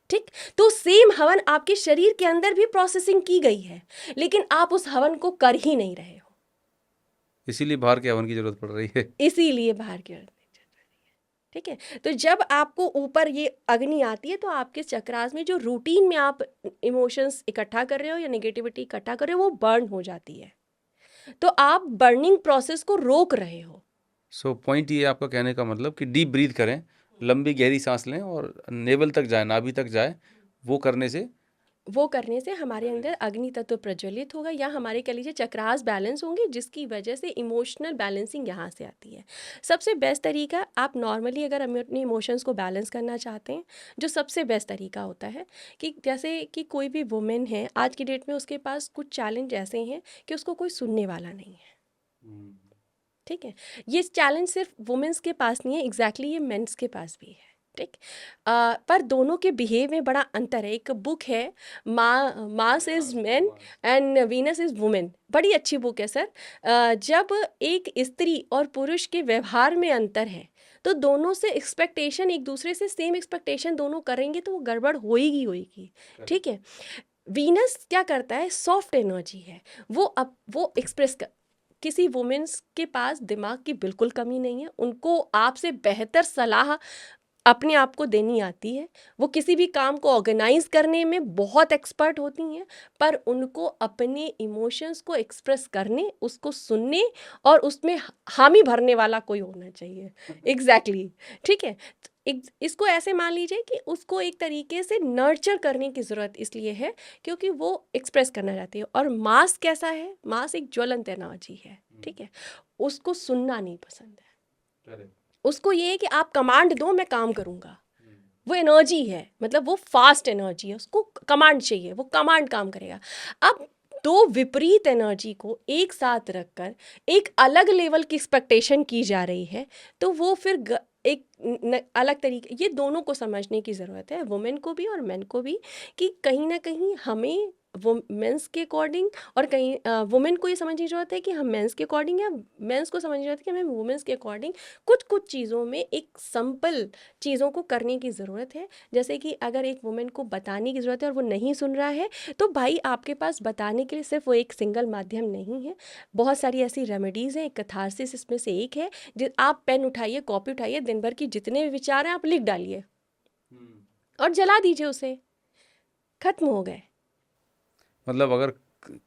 ठीक, तो सेम हवन आपके शरीर के अंदर भी प्रोसेसिंग की गई है, लेकिन आप उस हवन को कर ही नहीं रहे हो, इसीलिए बाहर के हवन की जरूरत पड़ रही है। इसीलिए बाहर की ओर। ठीक है, तो जब आपको ऊपर ये अग्नि आती है तो आपके चक्रास में जो रूटीन में आप इमोशंस इकट्ठा कर रहे हो या नेगेटिविटी इकट्ठा कर रहे हो वो बर्न हो जाती है, तो आप बर्निंग प्रोसेस को रोक रहे हो। सो पॉइंट ये आपका कहने का मतलब कि डीप ब्रीथ करें, लंबी गहरी सांस लें और नेवल तक जाए, नाभि तक जाए। वो करने से हमारे अंदर अग्नि तत्व प्रज्वलित होगा या हमारे कह लीजिए चक्रास बैलेंस होंगे, जिसकी वजह से इमोशनल बैलेंसिंग यहाँ से आती है। सबसे बेस्ट तरीका, आप नॉर्मली अगर अपने इमोशंस को बैलेंस करना चाहते हैं, जो सबसे बेस्ट तरीका होता है कि जैसे कि कोई भी वुमेन है आज की डेट में, उसके पास कुछ चैलेंज ऐसे हैं कि उसको कोई सुनने वाला नहीं है। ठीक है, ये चैलेंज सिर्फ वुमेन्स के पास नहीं है, एग्जैक्टली ये मेंस के पास भी है। ठीक, पर दोनों के बिहेव में बड़ा अंतर है। एक बुक है mass is man and Venus is women, बड़ी अच्छी बुक है सर। जब एक स्त्री और पुरुष के व्यवहार में अंतर है तो दोनों से एक्सपेक्टेशन, एक दूसरे से सेम एक्सपेक्टेशन दोनों करेंगे तो वो गड़बड़ होएगी होएगी। ठीक है, वीनस क्या करता है, सॉफ्ट एनर्जी है, वो एक्सप्रेस कर, किसी वुमेन्स के पास दिमाग की बिल्कुल कमी नहीं है, उनको आपसे बेहतर सलाह अपने आप को देनी आती है, वो किसी भी काम को ऑर्गेनाइज करने में बहुत एक्सपर्ट होती हैं, पर उनको अपने इमोशंस को एक्सप्रेस करने, उसको सुनने और उसमें हामी भरने वाला कोई होना चाहिए। एग्जैक्टली ठीक है, इसको ऐसे मान लीजिए कि उसको एक तरीके से नर्चर करने की ज़रूरत इसलिए है क्योंकि वो एक्सप्रेस करना चाहती है। और मास कैसा है, मास एक ज्वलंत एनर्जी है। ठीक है, उसको सुनना नहीं पसंद है, उसको ये है कि आप कमांड दो मैं काम करूँगा। वो एनर्जी है, मतलब वो फास्ट एनर्जी है, उसको कमांड चाहिए, वो कमांड काम करेगा। अब दो विपरीत एनर्जी को एक साथ रखकर एक अलग लेवल की एक्सपेक्टेशन की जा रही है, तो वो फिर एक अलग तरीके, ये दोनों को समझने की ज़रूरत है, वुमेन को भी और मेन को भी, कि कहीं ना कहीं हमें वो मेंस के अकॉर्डिंग और कहीं वुमेन को ये समझने की ज़रूरत है कि हम मेंस के अकॉर्डिंग, या मेंस को समझने की ज़रूरत है कि हमें वुमेन्स के अकॉर्डिंग कुछ चीज़ों में एक सिंपल चीज़ों को करने की ज़रूरत है। जैसे कि अगर एक वुमेन को बताने की ज़रूरत है और वो नहीं सुन रहा है, तो भाई आपके पास बताने के लिए सिर्फ वो एक सिंगल माध्यम नहीं है, बहुत सारी ऐसी रेमेडीज़ हैं। एक कैथारसिस इसमें से एक है। आप पेन उठाइए, कॉपी उठाइए, दिन भर की जितने भी विचार हैं आप लिख डालिए और जला दीजिए उसे, खत्म हो गए। मतलब अगर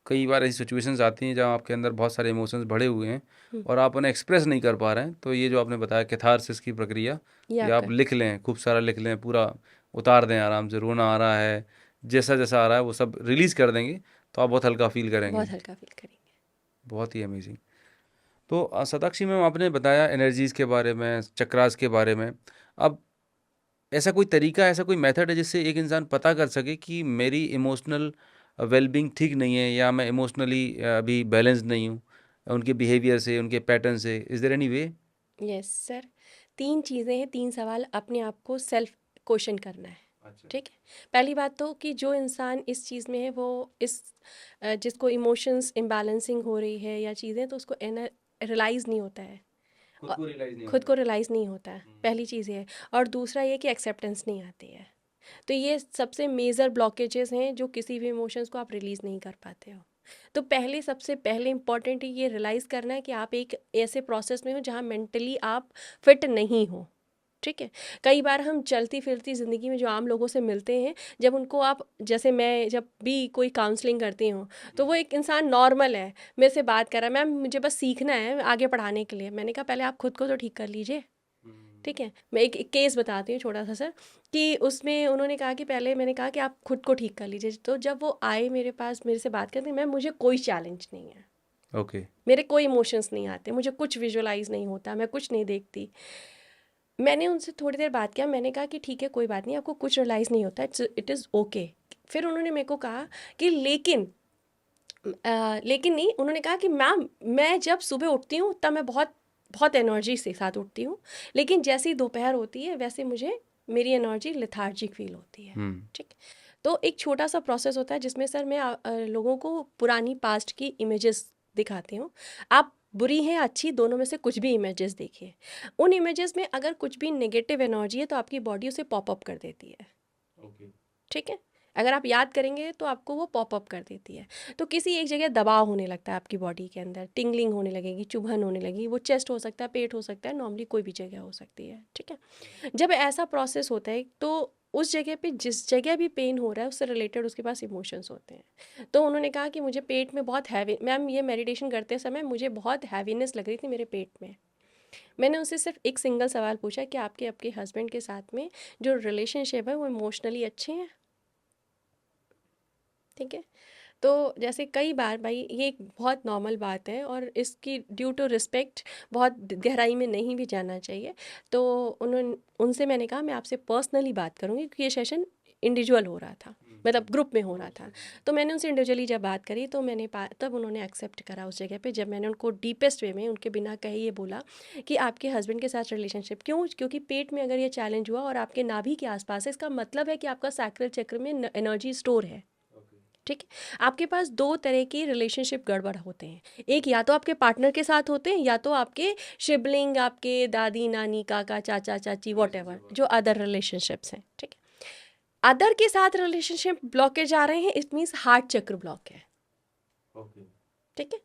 कई बार ऐसी सिचुएशंस आती हैं जहाँ आपके अंदर बहुत सारे इमोशंस भरे हुए हैं और आप उन्हें एक्सप्रेस नहीं कर पा रहे हैं, तो ये जो आपने बताया कैथारसिस की प्रक्रिया, या आप लिख लें, खूब सारा लिख लें, पूरा उतार दें आराम से, रोना आ रहा है, जैसा जैसा आ रहा है वो सब रिलीज़ कर देंगे तो आप बहुत हल्का फील करेंगे। बहुत हल्का फील करेंगे। बहुत ही अमेजिंग। तो शताक्षी मैम, आपने बताया एनर्जीज़ के बारे में, चक्रास के बारे में। अब ऐसा कोई तरीका, ऐसा कोई मेथड है जिससे एक इंसान पता कर सके कि मेरी इमोशनल वेलबींग ठीक नहीं है, या मैं इमोशनली अभी बैलेंस नहीं हूँ, उनके बिहेवियर से, उनके पैटर्न से? Is there any way? Yes sir, 3 चीज़ें हैं, 3 सवाल अपने आप को सेल्फ क्वेश्चन करना है। अच्छा। ठीक है, पहली बात तो कि जो इंसान इस चीज़ में है वो इस जिसको इमोशंस इम्बैलेंसिंग हो रही है या चीज़ें, तो उसको रियलाइज़ नहीं होता है, खुद को रियलाइज़ नहीं होता है, पहली चीज़ ये है। और दूसरा ये कि एक्सेप्टेंस नहीं आती है। तो ये सबसे मेजर ब्लॉकेजेस हैं जो किसी भी इमोशंस को आप रिलीज़ नहीं कर पाते हो। तो सबसे पहले इम्पॉर्टेंट ये रियलाइज़ करना है कि आप एक ऐसे प्रोसेस में हो जहाँ मेंटली आप फिट नहीं हो। ठीक है, कई बार हम चलती फिरती ज़िंदगी में जो आम लोगों से मिलते हैं, जब उनको आप, जैसे मैं जब भी कोई काउंसलिंग करती हूँ तो वो एक इंसान नॉर्मल है, मेरे से बात कर रहा है, मैम मुझे बस सीखना है आगे पढ़ाने के लिए। मैंने कहा पहले आप खुद को तो ठीक कर लीजिए। ठीक है, मैं एक केस बताती हूँ छोटा सा सर, कि उसमें उन्होंने कहा कि पहले मैंने कहा कि आप खुद को ठीक कर लीजिए। तो जब वो आए मेरे पास, मेरे से बात करते, मैम मुझे कोई चैलेंज नहीं है, ओके, मेरे कोई इमोशंस नहीं आते, मुझे कुछ विजुअलाइज नहीं होता, मैं कुछ नहीं देखती। मैंने उनसे थोड़ी देर बात किया, मैंने कहा कि ठीक है कोई बात नहीं, आपको कुछ रियलाइज़ नहीं होता, इट इज़ ओके। फिर उन्होंने मेरे को कहा कि लेकिन नहीं, उन्होंने कहा कि मैम मैं जब सुबह उठती हूँ तब मैं बहुत बहुत एनर्जी से साथ उठती हूँ, लेकिन जैसे ही दोपहर होती है वैसे मुझे मेरी एनर्जी लेथार्जिक फील होती है। ठीक, तो एक छोटा सा प्रोसेस होता है जिसमें सर मैं लोगों को पुरानी पास्ट की इमेजेस दिखाती हूँ। आप बुरी हैं अच्छी दोनों में से कुछ भी इमेजेस देखिए, उन इमेजेस में अगर कुछ भी नेगेटिव एनर्जी है तो आपकी बॉडी उसे पॉप अप कर देती है। ठीक है, अगर आप याद करेंगे तो आपको वो पॉप अप कर देती है। तो किसी एक जगह दबाव होने लगता है आपकी बॉडी के अंदर, टिंगलिंग होने लगेगी, चुभन होने लगेगी, वो चेस्ट हो सकता है, पेट हो सकता है, नॉर्मली कोई भी जगह हो सकती है। ठीक है, जब ऐसा प्रोसेस होता है तो उस जगह पे जिस जगह भी पेन हो रहा है उससे रिलेटेड उसके पास इमोशंस होते हैं। तो उन्होंने कहा कि मुझे पेट में बहुत हैवी, मैम ये मेडिटेशन करते समय मुझे बहुत हैवीनेस लग रही थी मेरे पेट में। मैंने उनसे सिर्फ एक सिंगल सवाल पूछा कि आपके आपके हस्बैंड के साथ में जो रिलेशनशिप है वो इमोशनली अच्छे हैं? ठीक है, तो जैसे कई बार भाई ये एक बहुत नॉर्मल बात है और इसकी ड्यू टू रिस्पेक्ट बहुत गहराई में नहीं भी जाना चाहिए। तो उनसे मैंने कहा मैं आपसे पर्सनली बात करूँगी क्योंकि ये सेशन इंडिविजुअल हो रहा था, मतलब ग्रुप में हो रहा था। तो मैंने उनसे इंडिविजुअली जब बात करी तो तब उन्होंने एक्सेप्ट करा उस जगह पे, जब मैंने उनको डीपेस्ट वे में उनके बिना कहे ये बोला कि आपके हस्बैंड के साथ रिलेशनशिप क्यों, क्योंकि पेट में अगर ये चैलेंज हुआ और आपके नाभि के आसपास है, इसका मतलब है कि आपका सैक्रल चक्र में एनर्जी स्टोर है। ठीक है, आपके पास दो तरह की रिलेशनशिप गड़बड़ होते हैं, एक या तो आपके पार्टनर के साथ होते हैं या तो आपके शिबलिंग, आपके दादी नानी काका चाचा चाची वॉट जो अदर रिलेशनशिप्स हैं। ठीक है, अदर के साथ रिलेशनशिप ब्लॉकेज आ रहे हैं, इट मीन्स हार्ट चक्र ब्लॉक है। ठीक है,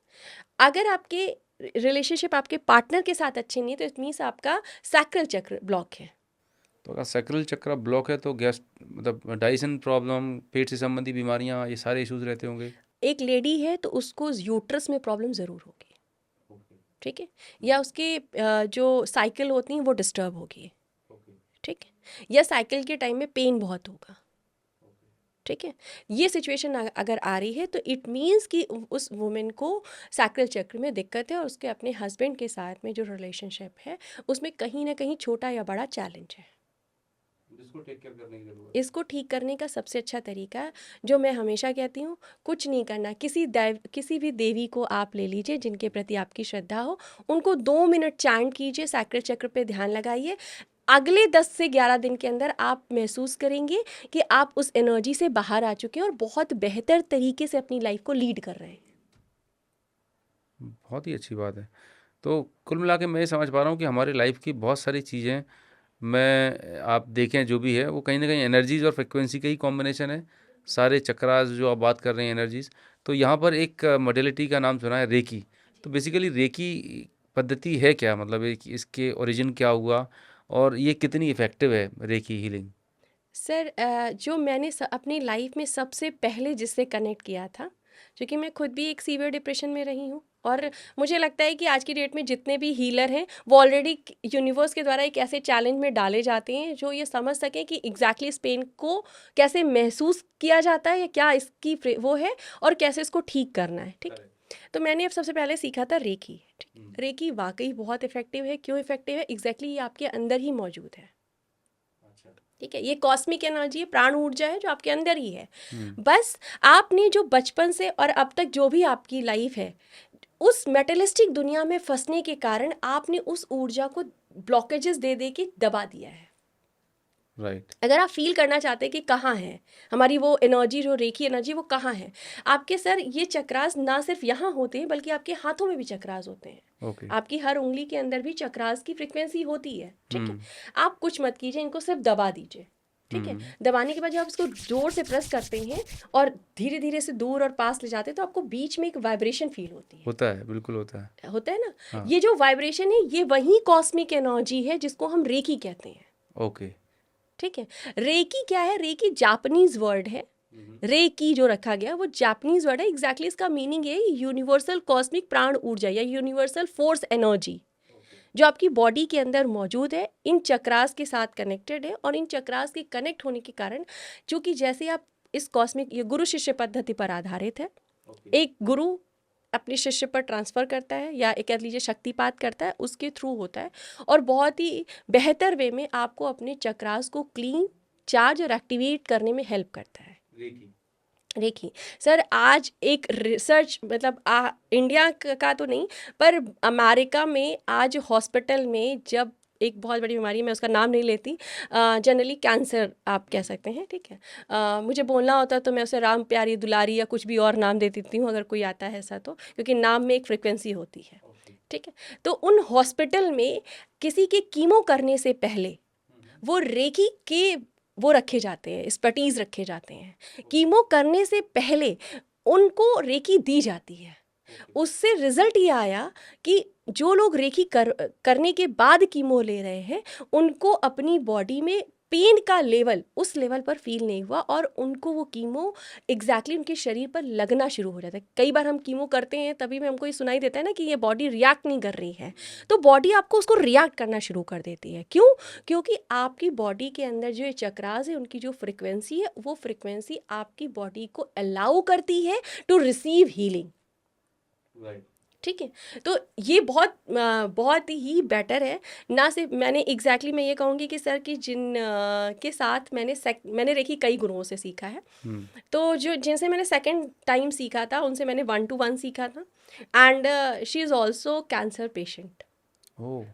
अगर आपके रिलेशनशिप आपके पार्टनर के साथ अच्छे नहीं है तो इट मीन्स आपका सैक्रल चक्र ब्लॉक है। तो अगर सैक्रल चक्र ब्लॉक है तो गैस मतलब डाइजेशन प्रॉब्लम, पेट से संबंधी बीमारियां, ये सारे इश्यूज रहते होंगे। एक लेडी है तो उसको यूट्रस में प्रॉब्लम ज़रूर होगी। ठीक है, या उसके जो साइकिल होती हैं वो डिस्टर्ब होगी। ठीक है, या साइकिल के टाइम में पेन बहुत होगा। ठीक है, ये सिचुएशन अगर आ रही है तो इट मीन्स कि उस वुमेन को सैक्रल चक्र में दिक्कत है और उसके अपने हस्बैंड के साथ में जो रिलेशनशिप है उसमें कहीं ना कहीं छोटा या बड़ा चैलेंज है। इसको ठीक करने का सबसे अच्छा तरीका जो मैं हमेशा कहती हूँ, कुछ नहीं करना, किसी भी देवी को आप ले लीजिए जिनके प्रति आपकी श्रद्धा हो, उनको 2 मिनट चैंट कीजिए, सैक्रल चक्र पे ध्यान लगाइए। अगले 10 से 11 दिन के अंदर आप महसूस करेंगे कि आप उस एनर्जी से बाहर आ चुके हैं और बहुत बेहतर तरीके से अपनी लाइफ को लीड कर रहे हैं। बहुत ही अच्छी बात है। तो कुल मिला के मैं ये समझ पा रहा हूँ कि हमारी लाइफ की बहुत सारी चीज़ें मैं आप देखें जो भी है वो कहीं ना कहीं एनर्जीज और फ्रिक्वेंसी का ही कॉम्बिनेशन है। सारे चक्रास जो आप बात कर रहे हैं एनर्जीज, तो यहाँ पर एक मॉडलिटी का नाम सुना है रेकी। तो बेसिकली रेकी पद्धति है क्या, मतलब इसके ओरिजिन क्या हुआ और ये कितनी इफ़ेक्टिव है रेकी हीलिंग? सर जो मैंने अपनी लाइफ में सबसे पहले जिससे कनेक्ट किया था, क्योंकि मैं खुद भी एक सीवियर डिप्रेशन में रही हूँ और मुझे लगता है कि आज की डेट में जितने भी हीलर हैं वो ऑलरेडी यूनिवर्स के द्वारा एक ऐसे चैलेंज में डाले जाते हैं जो ये समझ सकें कि एग्जैक्टली इस पेन को कैसे महसूस किया जाता है या क्या इसकी वो है और कैसे इसको ठीक करना है। ठीक, तो मैंने अब सबसे पहले सीखा था रेकी। ठीक, रेकी वाकई बहुत इफेक्टिव है। क्यों इफेक्टिव है? एग्जैक्टली ये आपके अंदर ही मौजूद है। ठीक है, ये कॉस्मिक एनर्जी है, प्राण ऊर्जा है जो आपके अंदर ही है। बस आपने जो बचपन से और अब तक जो भी आपकी लाइफ है उस मेटलिस्टिक दुनिया में फंसने के कारण आपने उस ऊर्जा को ब्लॉकेजेस दे दे के दबा दिया है। राइट। अगर आप फील करना चाहते हैं कि कहाँ है हमारी वो एनर्जी, जो रेखी एनर्जी, वो कहाँ है आपके सर, ये चक्रास ना सिर्फ यहाँ होते हैं बल्कि आपके हाथों में भी चक्रास होते हैं। आपकी हर उंगली के अंदर भी चक्रास की फ्रिक्वेंसी होती है। ठीक है, आप कुछ मत कीजिए, इनको सिर्फ दबा दीजिए। ठीक है, दबाने के बाद जब आप इसको जोर से प्रेस करते हैं और धीरे धीरे से दूर और पास ले जाते हैं तो आपको बीच में एक वाइब्रेशन फील होती है। होता है, बिल्कुल होता है ना। हाँ। ये जो वाइब्रेशन है ये वही कॉस्मिक एनर्जी है जिसको हम रेकी कहते हैं। ओके। ठीक है, रेकी क्या है? रेकी जापानीज वर्ड है। रेकी जो रखा गया वो जापानीज वर्ड है। एग्जैक्टली इसका मीनिंग है यूनिवर्सल कॉस्मिक प्राण ऊर्जा या यूनिवर्सल फोर्स एनर्जी जो आपकी बॉडी के अंदर मौजूद है, इन चक्रास के साथ कनेक्टेड है। और इन चक्रास के कनेक्ट होने के कारण, चूंकि जैसे आप इस कॉस्मिक, ये गुरु शिष्य पद्धति पर आधारित है। एक गुरु अपने शिष्य पर ट्रांसफ़र करता है या एक कह लीजिए शक्तिपात करता है, उसके थ्रू होता है और बहुत ही बेहतर वे में आपको अपने चक्रास को क्लीन, चार्ज और एक्टिवेट करने में हेल्प करता है। रेकी सर आज एक रिसर्च, मतलब इंडिया का तो नहीं पर अमेरिका में आज हॉस्पिटल में जब एक बहुत बड़ी बीमारी है, मैं उसका नाम नहीं लेती, जनरली कैंसर आप कह सकते हैं, ठीक है। मुझे बोलना होता तो मैं उसे राम प्यारी दुलारी या कुछ भी और नाम दे देती हूँ अगर कोई आता है ऐसा, तो क्योंकि नाम में एक फ्रिक्वेंसी होती है, ठीक है। तो उन हॉस्पिटल में किसी के कीमो करने से पहले वो रेकी के वो रखे जाते हैं, एक्सपर्टीज रखे जाते हैं। कीमो करने से पहले उनको रेकी दी जाती है। उससे रिजल्ट ये आया कि जो लोग रेकी करने के बाद कीमो ले रहे हैं उनको अपनी बॉडी में पेन का लेवल उस लेवल पर फील नहीं हुआ और उनको वो कीमो एग्जैक्टली उनके शरीर पर लगना शुरू हो जाता है। कई बार हम कीमो करते हैं तभी में हमको ये सुनाई देता है ना कि ये बॉडी रिएक्ट नहीं कर रही है, तो बॉडी आपको उसको रिएक्ट करना शुरू कर देती है। क्यों? क्योंकि आपकी बॉडी के अंदर जो ये चक्रास है उनकी जो फ्रिक्वेंसी है वो फ्रिक्वेंसी आपकी बॉडी को अलाउ करती है टू रिसीव हीलिंग, ठीक है। तो ये बहुत ही बेटर है ना। सिर्फ मैंने मैं ये कहूँगी कि सर कि के साथ मैंने रेकी कई गुरुओं से सीखा है, तो जो जिनसे मैंने सेकंड टाइम सीखा था उनसे मैंने 1-to-1 सीखा था, and she is also cancer patient.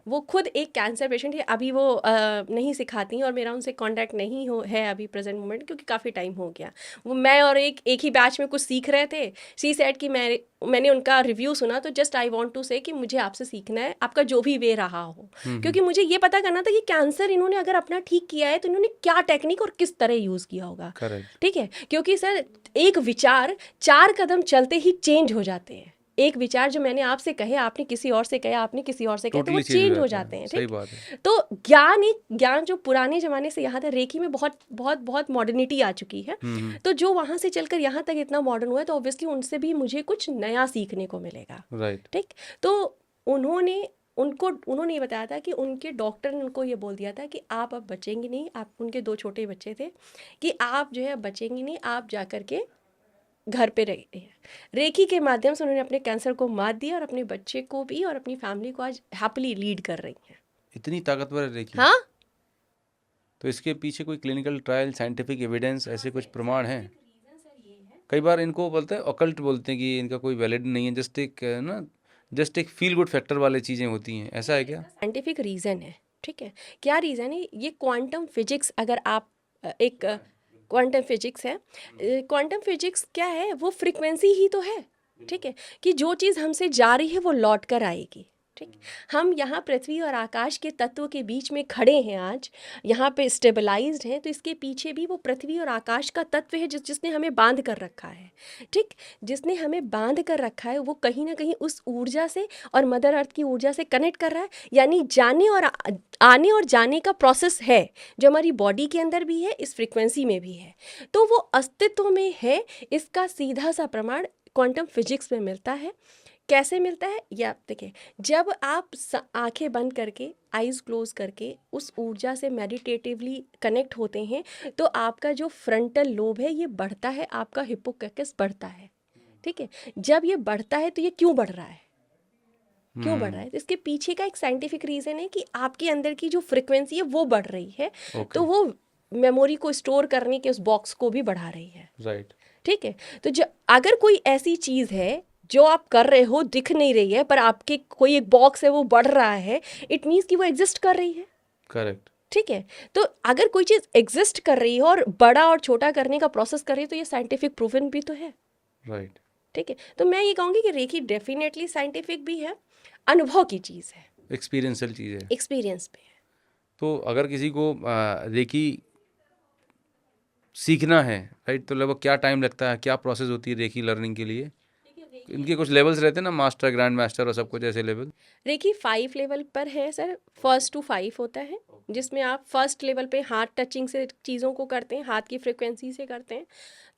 वो खुद एक कैंसर पेशेंट है। अभी वो नहीं सिखाती हैं और मेरा उनसे कांटेक्ट नहीं है अभी प्रेजेंट मोमेंट, क्योंकि काफ़ी टाइम हो गया। वो मैं और एक ही बैच में कुछ सीख रहे थे। सी सेड कि मैंने उनका रिव्यू सुना, तो जस्ट आई वांट टू से कि मुझे आपसे सीखना है, आपका जो भी वे रहा हो, क्योंकि मुझे ये पता करना था कि कैंसर इन्होंने अगर अपना ठीक किया है तो इन्होंने क्या टेक्निक और किस तरह यूज़ किया होगा, ठीक है। क्योंकि सर एक विचार 4 कदम चलते ही चेंज हो जाते हैं। एक विचार जो मैंने आपसे कहे, आपने किसी और से कहे, आपने किसी और से कहे, तो वो चेंज हो जाते हैं, ठीक। बात है। तो ज्ञान जो पुराने जमाने से यहाँ तक रेकी में बहुत बहुत बहुत मॉडर्निटी आ चुकी है, तो जो वहाँ से चलकर यहाँ तक इतना मॉडर्न हुआ है, तो ऑब्वियसली उनसे भी मुझे कुछ नया सीखने को मिलेगा, राइट, ठीक। तो उन्होंने ये बताया था कि उनके डॉक्टर ने उनको ये बोल दिया था कि आप अब बचेंगे नहीं। आप, उनके 2 छोटे बच्चे थे, कि आप जो है बचेंगे नहीं, आप जा कर के घर पे रह रही है। रेकी के माध्यम से उन्होंने अपने कैंसर को मात दिया और अपने बच्चे को भी और अपनी फैमिली को आज हैप्पीली लीड कर रही हैं। इतनी ताकतवर है रेकी। हाँ, तो इसके पीछे कोई क्लिनिकल ट्रायल, साइंटिफिक एविडेंस, ऐसे कुछ प्रमाण हैं? कई बार इनको बोलते हैं ऑकल्ट, बोलते हैं कि इनका कोई वैलिड नहीं है, जस्ट एक फील गुड फैक्टर वाले चीज़ें होती हैं, ऐसा है क्या? साइंटिफिक रीज़न है, ठीक है। क्या रीज़न है? ये क्वांटम फिजिक्स, अगर आप एक क्वांटम फिजिक्स है, क्वांटम फिजिक्स क्या है? वो फ्रीक्वेंसी ही तो है, ठीक है, कि जो चीज़ हमसे जा रही है वो लौट कर आएगी, ठीक। हम यहाँ पृथ्वी और आकाश के तत्व के बीच में खड़े हैं, आज यहाँ पे स्टेबलाइज्ड हैं, तो इसके पीछे भी वो पृथ्वी और आकाश का तत्व है जिसने हमें बांध कर रखा है, ठीक। जिसने हमें बांध कर रखा है वो कहीं ना कहीं उस ऊर्जा से और मदर अर्थ की ऊर्जा से कनेक्ट कर रहा है, यानी जाने और आने और जाने का प्रोसेस है, जो हमारी बॉडी के अंदर भी है, इस फ्रिक्वेंसी में भी है, तो वो अस्तित्व में है। इसका सीधा सा प्रमाण क्वांटम फिजिक्स में मिलता है। कैसे मिलता है? ये आप देखिए, जब आप आंखें बंद करके, आइज़ क्लोज करके उस ऊर्जा से मेडिटेटिवली कनेक्ट होते हैं, तो आपका जो फ्रंटल लोब है ये बढ़ता है, आपका हिप्पोकैम्पस बढ़ता है, ठीक है। जब ये बढ़ता है तो ये क्यों बढ़ रहा है? क्यों बढ़ रहा है? तो इसके पीछे का एक साइंटिफिक रीज़न है कि आपके अंदर की जो फ्रिक्वेंसी है वो बढ़ रही है, तो वो मेमोरी को स्टोर करने के उस बॉक्स को भी बढ़ा रही है, राइट, ठीक है। तो अगर कोई ऐसी चीज़ है जो आप कर रहे हो, दिख नहीं रही है, पर आपके कोई एक बॉक्स है वो बढ़ रहा है, इट मीन्स कि वो एग्जिस्ट कर रही है, करेक्ट, ठीक है। तो अगर कोई चीज़ एग्जिस्ट कर रही है और बड़ा और छोटा करने का प्रोसेस कर रही है, तो ये साइंटिफिक प्रूवन भी तो है, राइट, ठीक है। तो मैं ये कहूँगी कि रेकी डेफिनेटली साइंटिफिक भी है, अनुभव की चीज़ है, एक्सपीरियंशियल चीज़ है, एक्सपीरियंस पे है। तो अगर किसी को रेकी सीखना है, राइट, तो लगभग क्या टाइम लगता है, क्या प्रोसेस होती है रेकी लर्निंग के लिए? इनके कुछ लेवल्स रहते हैं ना, मास्टर, ग्रैंड मास्टर और सब कुछ ऐसे लेवल? रेकी 5 लेवल पर है सर, 1 to 5 होता है, जिसमें आप फर्स्ट लेवल पे हाथ टचिंग से चीज़ों को करते हैं, हाथ की फ्रिक्वेंसी से करते हैं।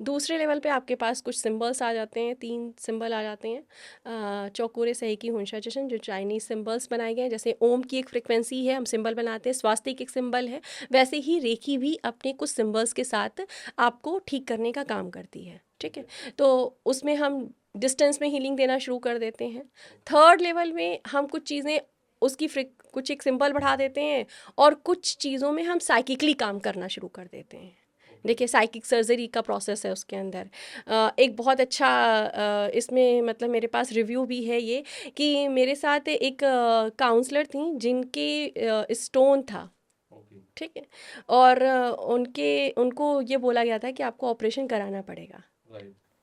दूसरे लेवल पे आपके पास कुछ सिंबल्स आ जाते हैं, 3 सिंबल आ जाते हैं, चौकुरे सही हुंशा जशन, जो चाइनीज़ सिंबल्स बनाए गए हैं। जैसे ओम की एक फ्रिक्वेंसी है, हम सिंबल बनाते हैं, स्वास्तिक एक सिंबल है, वैसे ही रेकी भी अपने कुछ सिंबल्स के साथ आपको ठीक करने का काम करती है, ठीक है। तो उसमें हम डिस्टेंस में हीलिंग देना शुरू कर देते हैं। थर्ड लेवल में हम कुछ चीज़ें उसकी कुछ एक सिंबल बढ़ा देते हैं और कुछ चीज़ों में हम साइकिकली काम करना शुरू कर देते हैं, देखिए साइकिक सर्जरी का प्रोसेस है उसके अंदर। एक बहुत अच्छा इसमें मतलब मेरे पास रिव्यू भी है ये कि मेरे साथ एक काउंसलर थी जिनके स्टोन था, ठीक है, और उनको ये बोला गया था कि आपको ऑपरेशन कराना पड़ेगा,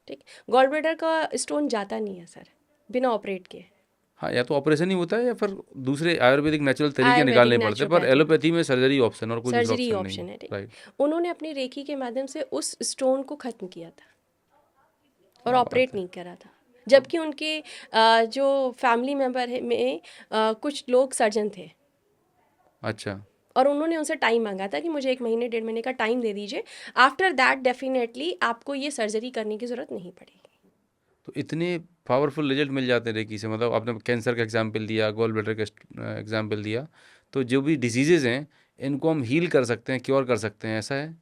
ठीक। गॉल ब्लैडर का स्टोन जाता नहीं है सर बिना ऑपरेट के। हाँ, या तो ऑपरेशन ही होता है या फिर दूसरे आयुर्वेदिक नेचुरल तरीके आयुर्वेदिक निकालने पड़ते हैं, पर नेचुरोपैथी एलोपैथी में सर्जरी ऑप्शन और कोई दूसरा सर्जरी ऑप्शन नहीं ऑप्शन है। है, ठीक। राइट। उन्होंने अपनी रेकी के माध्यम से उस स्टोन को ख़त्म किया था और क्या बात ऑपरेट है। नहीं करा था, जबकि उनके जो फैमिली मेम्बर में कुछ लोग सर्जन थे, अच्छा, और उन्होंने उनसे टाइम मांगा था कि मुझे 1 महीने 1.5 महीने का टाइम दे दीजिए, आफ्टर दैट डेफिनेटली आपको ये सर्जरी करने की ज़रूरत नहीं पड़ेगी। तो इतने पावरफुल रिजल्ट मिल जाते हैं रेकी से। मतलब आपने कैंसर का एग्जाम्पल दिया, गॉल ब्लैडर का एग्जाम्पल दिया, तो जो भी डिसीजेज़ हैं इनको हम हील कर सकते हैं, क्योर कर सकते हैं, ऐसा है।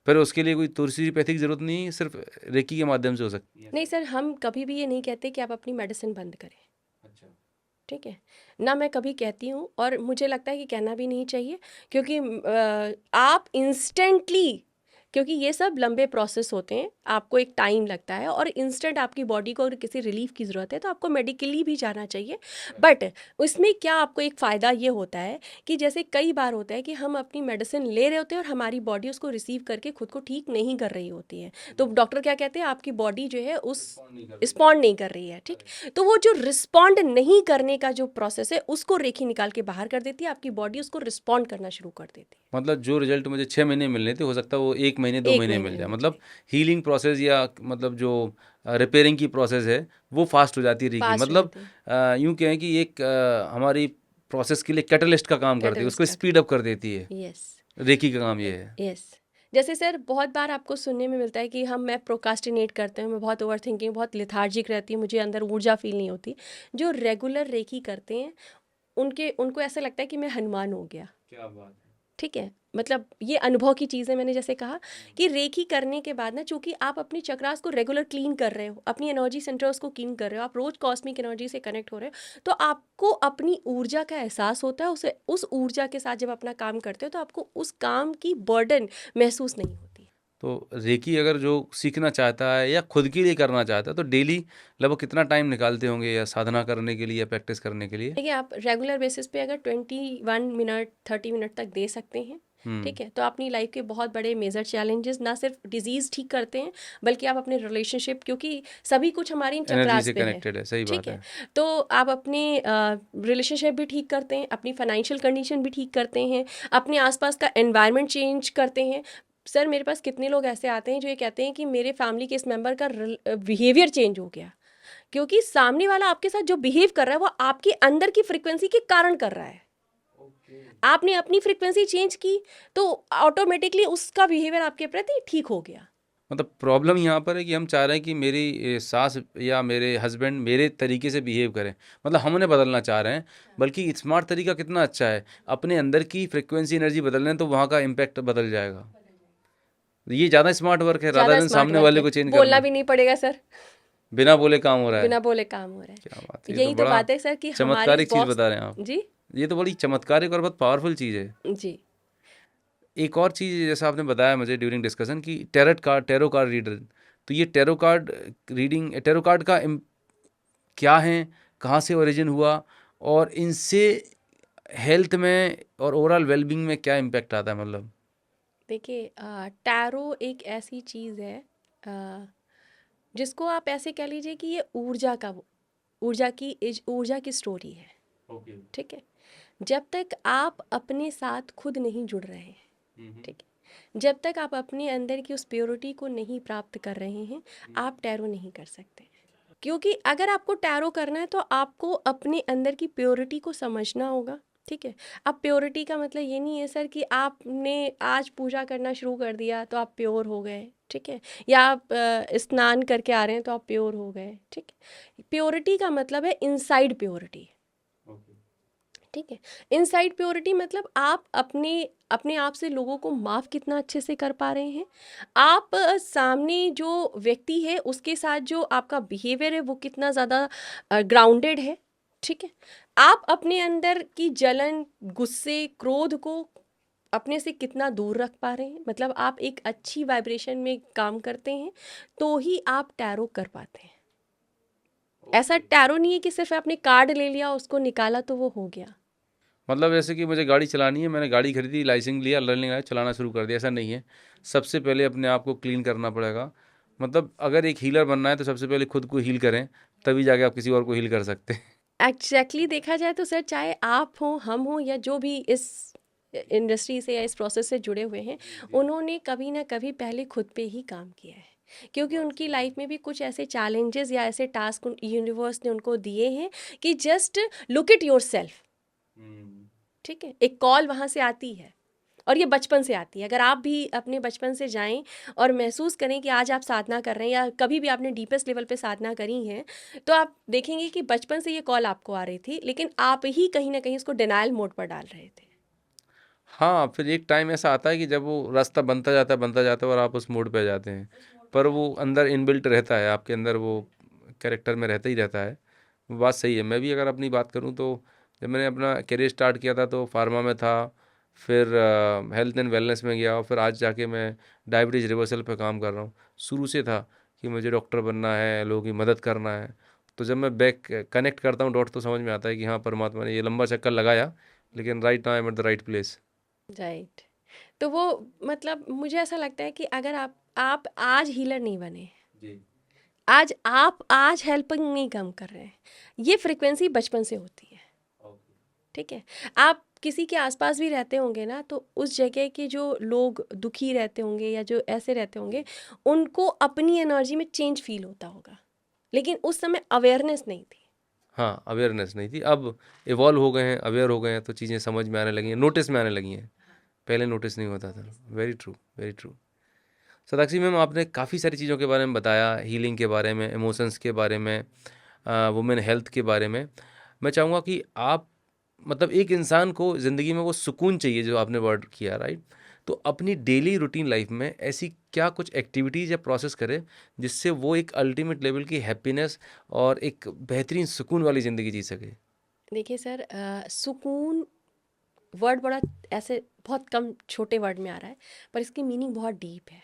पर उसके लिए कोई तुलसीपैथी की ज़रूरत नहीं है, सिर्फ रेकी के माध्यम से हो सकती है। नहीं सर, हम कभी भी ये नहीं कहते कि आप अपनी मेडिसिन बंद करें, अच्छा। ठीक है ना। मैं कभी कहती हूँ और मुझे लगता है कि कहना भी नहीं चाहिए, क्योंकि आप इंस्टेंटली, क्योंकि ये सब लंबे प्रोसेस होते हैं, आपको एक टाइम लगता है, और इंस्टेंट आपकी बॉडी को अगर किसी रिलीफ की ज़रूरत है तो आपको मेडिकली भी जाना चाहिए। बट उसमें क्या आपको एक फ़ायदा ये होता है कि जैसे कई बार होता है कि हम अपनी मेडिसिन ले रहे होते हैं और हमारी बॉडी उसको रिसीव करके खुद को ठीक नहीं कर रही होती है, तो डॉक्टर क्या कहते हैं, आपकी बॉडी जो है उस रिस्पॉन्ड नहीं कर रही है, ठीक। तो वो जो रिस्पॉन्ड नहीं करने का जो प्रोसेस है उसको रेखी निकाल के बाहर कर देती है, आपकी बॉडी उसको रिस्पॉन्ड करना शुरू कर देती है। मतलब जो रिजल्ट मुझे 6 महीने मिलने थे, हो सकता है वो 1 महीने 2 महीने 1 महीने मिल में जाए। मिल मतलब जाए, हीलिंग प्रोसेस या मतलब जो रिपेयरिंग की प्रोसेस है वो फास्ट हो जाती है रेकी। फास्ट हो मतलब जाती है। यूँ कहें कि एक हमारी प्रोसेस के लिए कैटलिस्ट का काम करती है, कैटलिस्ट उसको का स्पीड अप कर देती है। काम, यस रेकी का काम ये है। यस। जैसे सर बहुत बार आपको सुनने में मिलता है कि मैं प्रोकास्टिनेट करते हैं, मैं बहुत ओवर थिंकिंग, बहुत लेथार्जिक रहती हूँ, मुझे अंदर ऊर्जा फील नहीं होती। जो रेगुलर रेकी करते हैं उनको ऐसा लगता है कि मैं हनुमान हो गया, क्या बात है। ठीक है। मतलब ये अनुभव की चीज़ है। मैंने जैसे कहा कि रेकी करने के बाद ना, चूंकि आप अपनी चक्रास को रेगुलर क्लीन कर रहे हो, अपनी एनर्जी सेंटर्स को क्लीन कर रहे हो, आप रोज कॉस्मिक एनर्जी से कनेक्ट हो रहे हो, तो आपको अपनी ऊर्जा का एहसास होता है। उस ऊर्जा के साथ जब अपना काम करते हो तो आपको उस काम की बर्डन महसूस नहीं होती। तो रेकी अगर जो सीखना चाहता है या खुद के लिए करना चाहता है तो डेली लगभग कितना टाइम निकालते होंगे, या साधना करने के लिए या प्रैक्टिस करने के लिए? देखिए, आप रेगुलर बेसिस पे अगर 21 मिनट 30 मिनट तक दे सकते हैं, ठीक है, तो अपनी लाइफ के बहुत बड़े मेजर चैलेंजेस ना सिर्फ डिजीज़ ठीक करते हैं, बल्कि आप अपने रिलेशनशिप, क्योंकि सभी कुछ हमारी इन एनर्जी चक्रास से पे है, कनेक्टेड है, सही ठीक बात है। है। तो आप अपने रिलेशनशिप भी ठीक करते हैं, अपनी फाइनेंशियल कंडीशन भी ठीक करते हैं, अपने आसपास का एनवायरनमेंट चेंज करते हैं। सर मेरे पास कितने लोग ऐसे आते हैं जो ये कहते हैं कि मेरे फैमिली के इस मेंबर का बिहेवियर चेंज हो गया, क्योंकि सामने वाला आपके साथ जो बिहेव कर रहा है वो आपके अंदर की फ्रीक्वेंसी के कारण कर रहा है। आपने अपनी फ्रीक्वेंसी चेंज की तो ऑटोमेटिकली उसका बिहेवियर आपके प्रति ठीक हो गया। मतलब प्रॉब्लम यहाँ पर है कि हम चाह रहे हैं कि मेरी सास या मेरे हस्बैंड मेरे तरीके से बिहेव करें, मतलब हम उन्हें बदलना चाह रहे हैं। बल्कि स्मार्ट तरीका कितना अच्छा है, अपने अंदर की फ्रिक्वेंसी एनर्जी बदल रहे हैं तो वहाँ का इम्पैक्ट बदल जाएगा। ये ज़्यादा स्मार्ट वर्क है रादर ज़्यादा देन स्मार्ट सामने वर्क वाले है, को चेंज बोलना करना। भी नहीं पड़ेगा सर, बिना बोले काम हो रहा है। बिना बोले काम हो रहा है। क्या बात है, ये तो यही तो बड़ा बात है सर कि हमारे चमत्कारिक चीज़ बॉस, बता रहे हैं आप। जी ये तो बड़ी चमत्कारिक और बहुत पावरफुल चीज़ है। जी एक और चीज़ जैसा आपने बताया मुझे ड्यूरिंग डिस्कशन कि टेरो कार्ड रीडर, तो ये टेरो कार्ड का क्या है, कहाँ से ओरिजिन हुआ, और इनसे हेल्थ में और ओवरऑल वेलबींग में क्या इम्पैक्ट आता है? मतलब देखिए, टैरो एक ऐसी चीज़ है जिसको आप ऐसे कह लीजिए कि ये ऊर्जा की स्टोरी है, ठीक है। जब तक आप अपने साथ खुद नहीं जुड़ रहे हैं, ठीक है, जब तक आप अपने अंदर की उस प्योरिटी को नहीं प्राप्त कर रहे हैं, आप टैरो नहीं कर सकते। क्योंकि अगर आपको टैरो करना है तो आपको अपने अंदर की प्योरिटी को समझना होगा, ठीक है। अब प्योरिटी का मतलब ये नहीं है सर कि आपने आज पूजा करना शुरू कर दिया तो आप प्योर हो गए, ठीक है, या आप स्नान करके आ रहे हैं तो आप प्योर हो गए, ठीक है। प्योरिटी का मतलब है इनसाइड प्योरिटी, ठीक है। इनसाइड प्योरिटी मतलब आप अपने अपने आप से लोगों को माफ़ कितना अच्छे से कर पा रहे हैं, आप सामने जो व्यक्ति है उसके साथ जो आपका बिहेवियर है वो कितना ज़्यादा ग्राउंडेड है, ठीक है। आप अपने अंदर की जलन, गुस्से, क्रोध को अपने से कितना दूर रख पा रहे हैं। मतलब आप एक अच्छी वाइब्रेशन में काम करते हैं तो ही आप टैरो कर पाते हैं। ऐसा टैरो नहीं है कि सिर्फ आपने कार्ड ले लिया, उसको निकाला तो वो हो गया। मतलब जैसे कि मुझे गाड़ी चलानी है, मैंने गाड़ी खरीदी, लाइसेंस लिया, लर्निंग आया, चलाना शुरू कर दिया, ऐसा नहीं है। सबसे पहले अपने आप को क्लीन करना पड़ेगा। मतलब अगर एक हीलर बनना है तो सबसे पहले खुद को हील करें, तभी जाके आप किसी और को हील कर सकते हैं। एग्जैक्टली देखा जाए तो सर, चाहे आप हों, हम हों, या जो भी इस इंडस्ट्री से या इस प्रोसेस से जुड़े हुए हैं, उन्होंने कभी ना कभी पहले खुद पे ही काम किया है। क्योंकि उनकी लाइफ में भी कुछ ऐसे चैलेंजेस या ऐसे टास्क यूनिवर्स ने उनको दिए हैं कि just look it your self. ठीक है, एक कॉल वहाँ से आती है और ये बचपन से आती है। अगर आप भी अपने बचपन से जाएं और महसूस करें कि आज आप साधना कर रहे हैं या कभी भी आपने डीपेस्ट लेवल पे साधना करी है, तो आप देखेंगे कि बचपन से ये कॉल आपको आ रही थी, लेकिन आप ही कहीं ना कहीं इसको डिनायल मोड पर डाल रहे थे। हाँ, फिर एक टाइम ऐसा आता है कि जब वो रास्ता बनता जाता है और आप उस मोड पे आ जाते हैं, पर वो अंदर इनबिल्ट रहता है, आपके अंदर वो कैरेक्टर में रहता ही रहता है। वो बात सही है। मैं भी अगर अपनी बात करूँ तो जब मैंने अपना करियर स्टार्ट किया था तो फार्मा में था, फिर हेल्थ एंड वेलनेस में गया और फिर आज जाके मैं डायबिटीज़ रिवर्सल पे काम कर रहा हूँ। शुरू से था कि मुझे डॉक्टर बनना है, लोगों की मदद करना है। तो जब मैं बैक कनेक्ट करता हूँ डॉट, तो समझ में आता है कि हाँ, परमात्मा ने ये लंबा चक्कर लगाया, लेकिन right now I am at the right place. Right. तो वो, मतलब मुझे ऐसा लगता है कि अगर आप आज हीलर नहीं बने, जी। आज हेल्पिंग नहीं काम कर रहे हैं, ये फ्रिक्वेंसी बचपन से होती है। ठीक है, आप किसी के आसपास भी रहते होंगे ना, तो उस जगह के जो लोग दुखी रहते होंगे या जो ऐसे रहते होंगे, उनको अपनी एनर्जी में चेंज फील होता होगा, लेकिन उस समय अवेयरनेस नहीं थी। हाँ, अवेयरनेस नहीं थी। अब इवॉल्व हो गए हैं, अवेयर हो गए हैं, तो चीज़ें समझ में आने लगी हैं, नोटिस में आने लगी हैं। पहले नोटिस नहीं होता था। Very true, very true. Sakshi ma'am, आपने काफ़ी सारी चीज़ों के बारे में बताया, हीलिंग के बारे में, इमोशंस के बारे में, वुमेन हेल्थ के बारे में। मैं चाहूँगा कि आप, मतलब एक इंसान को ज़िंदगी में वो सुकून चाहिए जो आपने वर्ड किया, राइट? तो अपनी डेली रूटीन लाइफ में ऐसी क्या कुछ एक्टिविटीज़ या प्रोसेस करे जिससे वो एक अल्टीमेट लेवल की हैप्पीनेस और एक बेहतरीन सुकून वाली ज़िंदगी जी सके? देखिए सर, सुकून वर्ड बड़ा ऐसे बहुत कम छोटे वर्ड में आ रहा है, पर इसकी मीनिंग बहुत डीप है।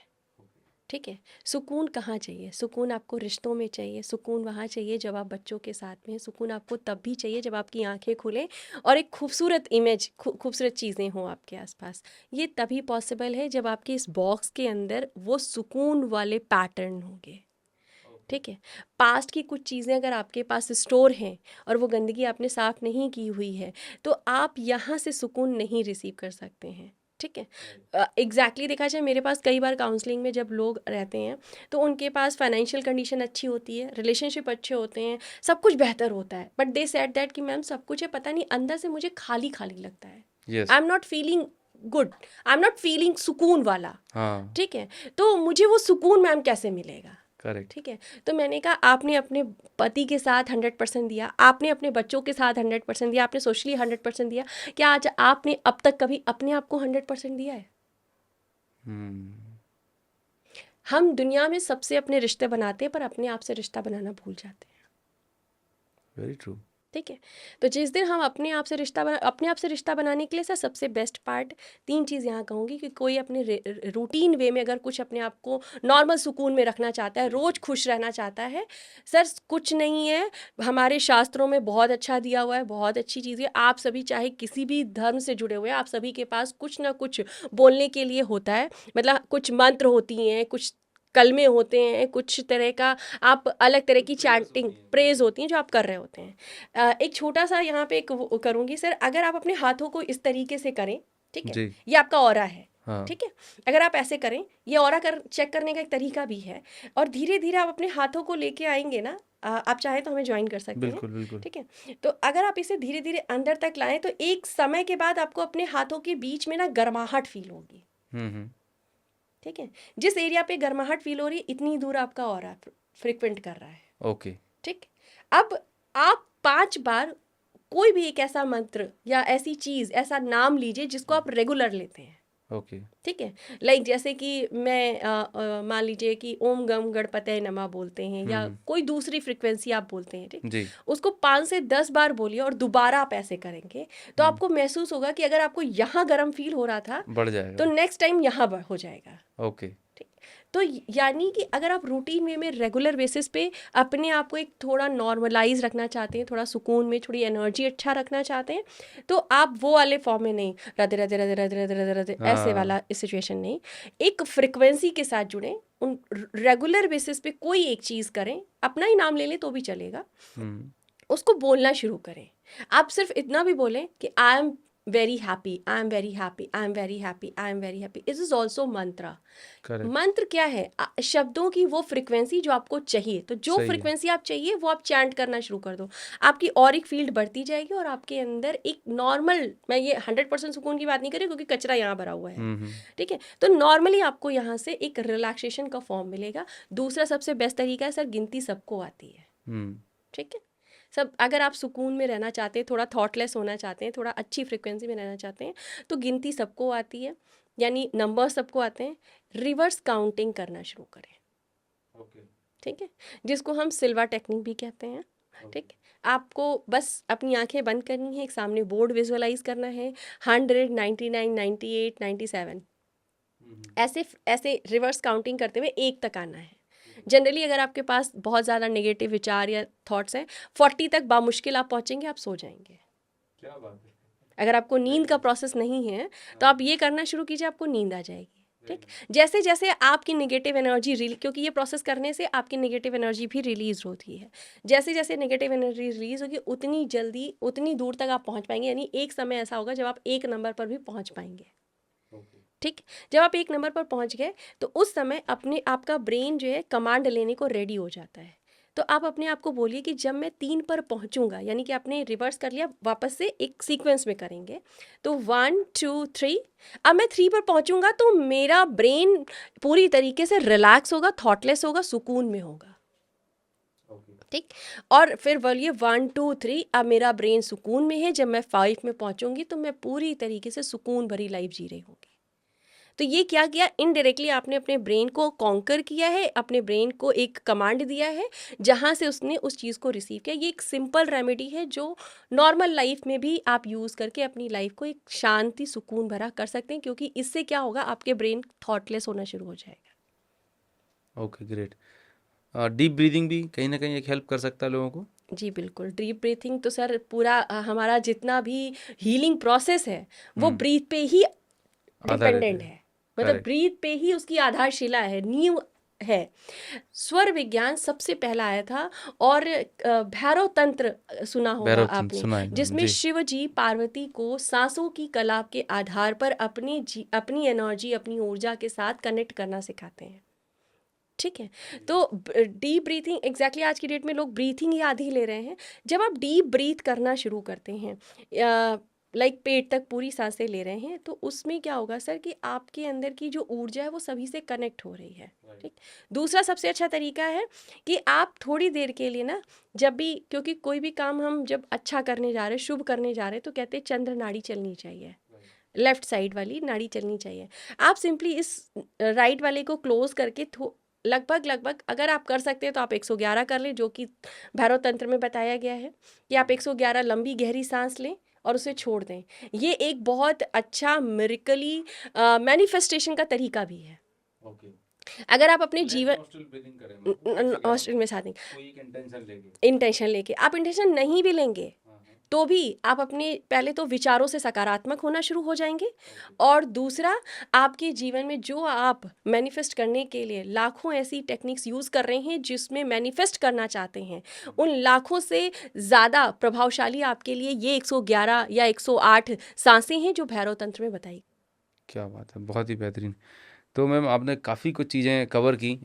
ठीक है, सुकून कहाँ चाहिए? सुकून आपको रिश्तों में चाहिए, सुकून वहाँ चाहिए जब आप बच्चों के साथ में हैं, सुकून आपको तब भी चाहिए जब आपकी आंखें खुलें और एक खूबसूरत इमेज, खूबसूरत चीज़ें हों आपके आसपास। ये तभी पॉसिबल है जब आपके इस बॉक्स के अंदर वो सुकून वाले पैटर्न होंगे। ठीक है, पास्ट की कुछ चीज़ें अगर आपके पास स्टोर हैं और वो गंदगी आपने साफ़ नहीं की हुई है, तो आप यहाँ से सुकून नहीं रिसीव कर सकते हैं। ठीक है, एग्जैक्टली देखा जाए, मेरे पास कई बार काउंसलिंग में जब लोग रहते हैं तो उनके पास फाइनेंशियल कंडीशन अच्छी होती है, रिलेशनशिप अच्छे होते हैं, सब कुछ बेहतर होता है, बट दे सेड दैट कि मैम सब कुछ है, पता नहीं अंदर से मुझे खाली खाली लगता है। Yes. I am not feeling good, I am not feeling सुकून वाला। हाँ, ठीक है, तो मुझे वो सुकून मैम कैसे मिलेगा? करेक्ट। ठीक है, तो मैंने कहा आपने अपने पति के साथ 100% दिया, आपने अपने बच्चों के साथ 100% दिया, आपने सोशली 100% दिया, क्या आज आपने अब तक कभी अपने आप को 100% दिया है? हम दुनिया में सबसे अपने रिश्ते बनाते हैं, पर अपने आप से रिश्ता बनाना भूल जाते हैं। Very true. ठीक है, तो जिस दिन हम अपने आप से रिश्ता बनाने के लिए सर, सबसे बेस्ट पार्ट 3 चीज़ यहाँ कहूँगी कि कोई अपने रूटीन वे में अगर कुछ अपने आप को नॉर्मल सुकून में रखना चाहता है, रोज़ खुश रहना चाहता है, सर कुछ नहीं है, हमारे शास्त्रों में बहुत अच्छा दिया हुआ है, बहुत अच्छी चीज़ है। आप सभी चाहे किसी भी धर्म से जुड़े हुए हैं, आप सभी के पास कुछ ना कुछ बोलने के लिए होता है। मतलब कुछ मंत्र होती हैं, कुछ कलमे होते हैं, कुछ तरह का आप अलग तरह की चैंटिंग प्रेज होती हैं जो आप कर रहे होते हैं। एक छोटा सा यहाँ पे एक करूँगी सर, अगर आप अपने हाथों को इस तरीके से करें, ठीक है, जी। ये आपका ऑरा है। हाँ। ठीक है, अगर आप ऐसे करें, ये ऑरा चेक करने का एक तरीका भी है, और धीरे धीरे आप अपने हाथों को लेके आएंगे ना, आप चाहे तो हमें ज्वाइन कर सकते हैं। बिल्कुल, बिल्कुल। ठीक है, तो अगर आप इसे धीरे धीरे अंदर तक लाएं तो एक समय के बाद आपको अपने हाथों के बीच में ना गर्माहट फील होगी। ठीक है, जिस एरिया पे गर्माहट फील हो रही है, इतनी दूर आपका ऑरा फ्रिक्वेंट कर रहा है। ओके। ठीक, अब आप 5 बार कोई भी एक ऐसा मंत्र या ऐसी चीज़, ऐसा नाम लीजिए जिसको आप रेगुलर लेते हैं। ओके। ठीक है। लाइक जैसे कि मैं मान लीजिए कि ओम गम गणपतये नमः बोलते हैं या हम्म। कोई दूसरी फ्रिक्वेंसी आप बोलते हैं, ठीक, जी। उसको 5 से 10 बार बोलिए और दोबारा आप ऐसे करेंगे तो हम्म, आपको महसूस होगा कि अगर आपको यहाँ गर्म फील हो रहा था बढ़ तो जाएगा। नेक्स्ट टाइम यहाँ हो जाएगा। ओके। ठीक। तो यानी कि अगर आप रूटीन वे में रेगुलर बेसिस पे अपने आप को एक थोड़ा नॉर्मलाइज रखना चाहते हैं, थोड़ा सुकून में, थोड़ी एनर्जी अच्छा रखना चाहते हैं, तो आप वो वाले फॉर्म में नहीं, राधे राधे राधे राधे राधे राधे राधे ऐसे हाँ। वाला सिचुएशन नहीं, एक फ्रिक्वेंसी के साथ जुड़ें, उन रेगुलर बेसिस पे कोई एक चीज़ करें, अपना ही नाम ले लें तो भी चलेगा, हम्म। उसको बोलना शुरू करें। आप सिर्फ इतना भी बोलें कि I am very happy, I am very happy, I am very happy, I am very happy. It is also मंत्र। करेक्ट। मंत्र क्या है? शब्दों की वो फ्रिक्वेंसी जो आपको चाहिए, तो जो सही है। फ्रिक्वेंसी आप चाहिए वो आप चैंट करना शुरू कर दो, आपकी ऑरिक फील्ड बढ़ती जाएगी और आपके अंदर एक नॉर्मल, मैं ये 100% सुकून की बात नहीं कर रही क्योंकि कचरा यहाँ भरा हुआ है, हम्म। ठीक है, तो नॉर्मली आपको यहाँ से एक रिलैक्सेशन का फॉर्म मिलेगा। दूसरा सबसे बेस्ट तरीका है सर, गिनती सबको आती है, हम्म। ठीक है। सब अगर आप सुकून में रहना चाहते हैं, थोड़ा थॉटलेस होना चाहते हैं, थोड़ा अच्छी फ्रिक्वेंसी में रहना चाहते हैं, तो गिनती सबको आती है, यानी नंबर सबको आते हैं। रिवर्स काउंटिंग करना शुरू करें, ओके। ठीक है, जिसको हम सिल्वा टेक्निक भी कहते हैं, ठीक। आपको बस अपनी आंखें बंद करनी है, एक सामने बोर्ड विजुअलाइज करना है, 100, 99, 98, 97, ऐसे ऐसे रिवर्स काउंटिंग करते हुए 1 तक आना है। जनरली अगर आपके पास बहुत ज़्यादा नेगेटिव विचार या थॉट्स हैं, 40 तक बामुश्किल आप पहुंचेंगे, आप सो जाएंगे। क्या बात है। अगर आपको नींद का प्रोसेस नहीं है तो आप ये करना शुरू कीजिए, आपको नींद आ जाएगी, ठीक। जैसे जैसे आपकी नेगेटिव एनर्जी क्योंकि ये प्रोसेस करने से आपकी नेगेटिव एनर्जी भी रिलीज होती है, जैसे जैसे नेगेटिव एनर्जी रिलीज होगी उतनी जल्दी उतनी दूर तक आप पहुंच पाएंगे, यानी एक समय ऐसा होगा जब आप 1 नंबर पर भी पहुंच पाएंगे, ठीक। जब आप 1 नंबर पर पहुंच गए तो उस समय अपने आपका ब्रेन जो है कमांड लेने को रेडी हो जाता है। तो आप अपने आप को बोलिए कि जब मैं 3 पर पहुंचूंगा, यानी कि आपने रिवर्स कर लिया, वापस से एक सीक्वेंस में करेंगे, तो 1 2 3, अब मैं 3 पर पहुंचूंगा तो मेरा ब्रेन पूरी तरीके से रिलैक्स होगा, थॉटलेस होगा, सुकून में होगा, ठीक। और फिर बोलिए 1 2 3, अब मेरा ब्रेन सुकून में है, जब मैं 5 में पहुंचूंगी तो मैं पूरी तरीके से सुकून भरी लाइफ जी रही होंगी। तो ये क्या किया, इनडायरेक्टली आपने अपने ब्रेन को कॉन्कर किया है, अपने ब्रेन को एक कमांड दिया है जहाँ से उसने उस चीज़ को रिसीव किया। ये एक सिंपल रेमेडी है जो नॉर्मल लाइफ में भी आप यूज़ करके अपनी लाइफ को एक शांति सुकून भरा कर सकते हैं, क्योंकि इससे क्या होगा, आपके ब्रेन थॉटलेस होना शुरू हो जाएगा। Okay, great. डीप ब्रीदिंग भी कहीं ना कहीं एक हेल्प कर सकता है लोगों को। जी बिल्कुल, डीप ब्रीथिंग तो सर पूरा हमारा जितना भी हीलिंग प्रोसेस है वो ब्रीथ पे ही आधारित डिपेंडेंट है। है, मतलब करेक्ट। ब्रीथ पे ही उसकी आधारशिला है, नींव है। स्वर विज्ञान सबसे पहला आया था, और भैरव तंत्र सुना होगा भैरव तंत्र आपने, सुना है मैंने जिसमें जी। शिव जी पार्वती को सांसों की कला के आधार पर अपनी एनर्जी, अपनी ऊर्जा के साथ कनेक्ट करना सिखाते हैं, ठीक है। तो डीप ब्रीथिंग, एग्जैक्टली आज की डेट में लोग ब्रीथिंग ही आधी ले रहे हैं। जब आप डीप ब्रीथ करना शुरू करते हैं, लाइक पेट तक पूरी सांसें ले रहे हैं, तो उसमें क्या होगा सर कि आपके अंदर की जो ऊर्जा है वो सभी से कनेक्ट हो रही है, ठीक। दूसरा सबसे अच्छा तरीका है कि आप थोड़ी देर के लिए ना, जब भी, क्योंकि कोई भी काम हम जब अच्छा करने जा रहे हैं, शुभ करने जा रहे हैं, तो कहते हैं चंद्र नाड़ी चलनी चाहिए, लेफ्ट साइड वाली नाड़ी चलनी चाहिए। आप सिंपली इस राइट वाले को क्लोज करके लगभग अगर आप कर सकते हैं तो आप 111 कर लें, जो कि भैरव तंत्र में बताया गया है कि आप 111 लंबी गहरी सांस लें और उसे छोड़ दें। ये एक बहुत अच्छा मिरेकली मैनिफेस्टेशन का तरीका भी है। अगर आप अपने जीवन हॉस्टल में साथ इंटेंशन लेके, आप इंटेंशन नहीं भी लेंगे तो भी आप अपने पहले तो विचारों से सकारात्मक होना शुरू हो जाएंगे, और दूसरा आपके जीवन में जो आप मैनिफेस्ट करने के लिए लाखों ऐसी टेक्निक्स यूज़ कर रहे हैं जिसमें मैनिफेस्ट करना चाहते हैं, उन लाखों से ज़्यादा प्रभावशाली आपके लिए ये 111 या 108 सांसें हैं जो भैरव तंत्र में बताई। क्या बात है, बहुत ही बेहतरीन। तो मैम आपने काफ़ी कुछ चीज़ें कवर की,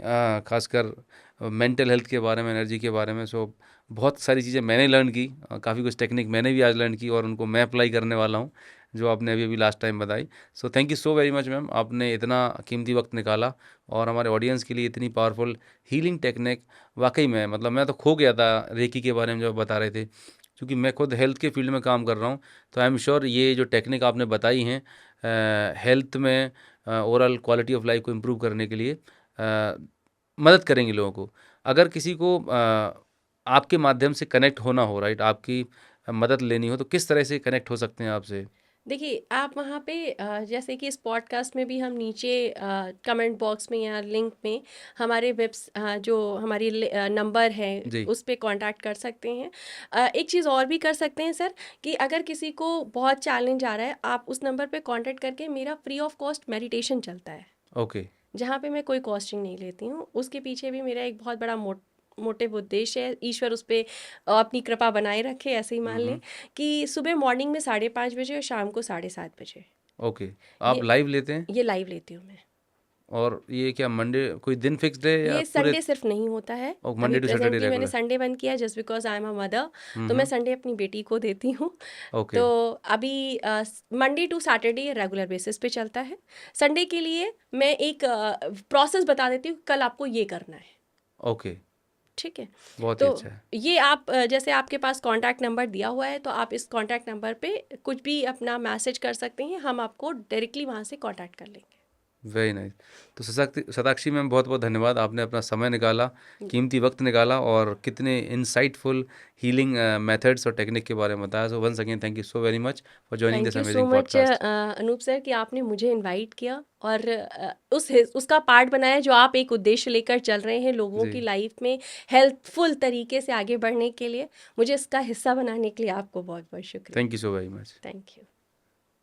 खासकर मेंटल हेल्थ के बारे में, एनर्जी के बारे में। सो बहुत सारी चीज़ें मैंने लर्न की, काफ़ी कुछ टेक्निक मैंने भी आज लर्न की और उनको मैं अप्लाई करने वाला हूँ, जो आपने अभी अभी लास्ट टाइम बताई। So thank you so very much ma'am, आपने इतना कीमती वक्त निकाला और हमारे ऑडियंस के लिए इतनी पावरफुल हीलिंग टेक्निक। वाकई में मतलब मैं तो खो गया था रेकी के बारे में जब बता रहे थे, क्योंकि मैं खुद हेल्थ के फील्ड में काम कर रहा हूँ। तो आई एम श्योर ये जो टेक्निक आपने बताई हैं हेल्थ में ओवरऑल क्वालिटी ऑफ लाइफ को इम्प्रूव करने के लिए मदद करेंगी लोगों को। अगर किसी को आपके माध्यम से कनेक्ट होना हो, राइट, आपकी मदद लेनी हो, तो किस तरह से कनेक्ट हो सकते हैं आपसे? देखिए, आप वहाँ पे जैसे कि इस पॉडकास्ट में भी हम नीचे कमेंट बॉक्स में या लिंक में हमारे जो हमारी नंबर है जी। उस पे कांटेक्ट कर सकते हैं। एक चीज़ और भी कर सकते हैं सर, कि अगर किसी को बहुत चैलेंज आ रहा है, आप उस नंबर पे कांटेक्ट करके, मेरा फ्री ऑफ कॉस्ट मेडिटेशन चलता है, ओके। जहाँ पे मैं कोई कॉस्टिंग नहीं लेती हूँ। उसके पीछे भी मेरा एक बहुत बड़ा मोटिव उद्देश्य है, ईश्वर उस पर अपनी कृपा बनाए रखे, ऐसे ही मान लें, कि सुबह मॉर्निंग में 5:30 बजे और शाम को 7:30 बजे ओके, आप ये लाइव लेते हैं? ये लाइव लेती हूँ मैं। और ये क्या मंडे कोई दिन फिक्स्ड है या ये पूरे? संडे सिर्फ नहीं होता है। मंडे अभी टू सैटरडे प्रेजेंटली मैंने रेगुलर? संडे बंद किया just because I am a mother, तो मैं हम्म। संडे अपनी बेटी को देती हूँ। ओके। तो अभी Monday to Saturday regular basis पे चलता है। संडे के लिए मैं एक प्रोसेस बता देती हूँ, कल आपको ये करना है, ओके, ठीक है? बहुत ही तो अच्छा है। ये आप जैसे आपके पास कांटेक्ट नंबर दिया हुआ है, तो आप इस कांटेक्ट नंबर पे कुछ भी अपना मैसेज कर सकते हैं, हम आपको डायरेक्टली वहाँ से कांटेक्ट कर लेंगे। Very nice. तो शताक्षी मैम, बहुत बहुत धन्यवाद, आपने अपना समय निकाला, जी, कीमती वक्त निकाला और कितने इंसाइटफुल हीलिंग मेथड्स और टेक्निक के बारे में बताया। So once again thank you so very much for joining thank this you so amazing much podcast. Anoop sir, कि आपने मुझे इनवाइट किया और उसका पार्ट बनाया, जो आप एक उद्देश्य लेकर चल रहे हैं लोगों जी, की लाइफ में हेल्पफुल तरीके से आगे बढ़ने के लिए। मुझे इसका हिस्सा बनाने के लिए आपको बहुत बहुत शुक्रिया। Thank you so very much. Thank you.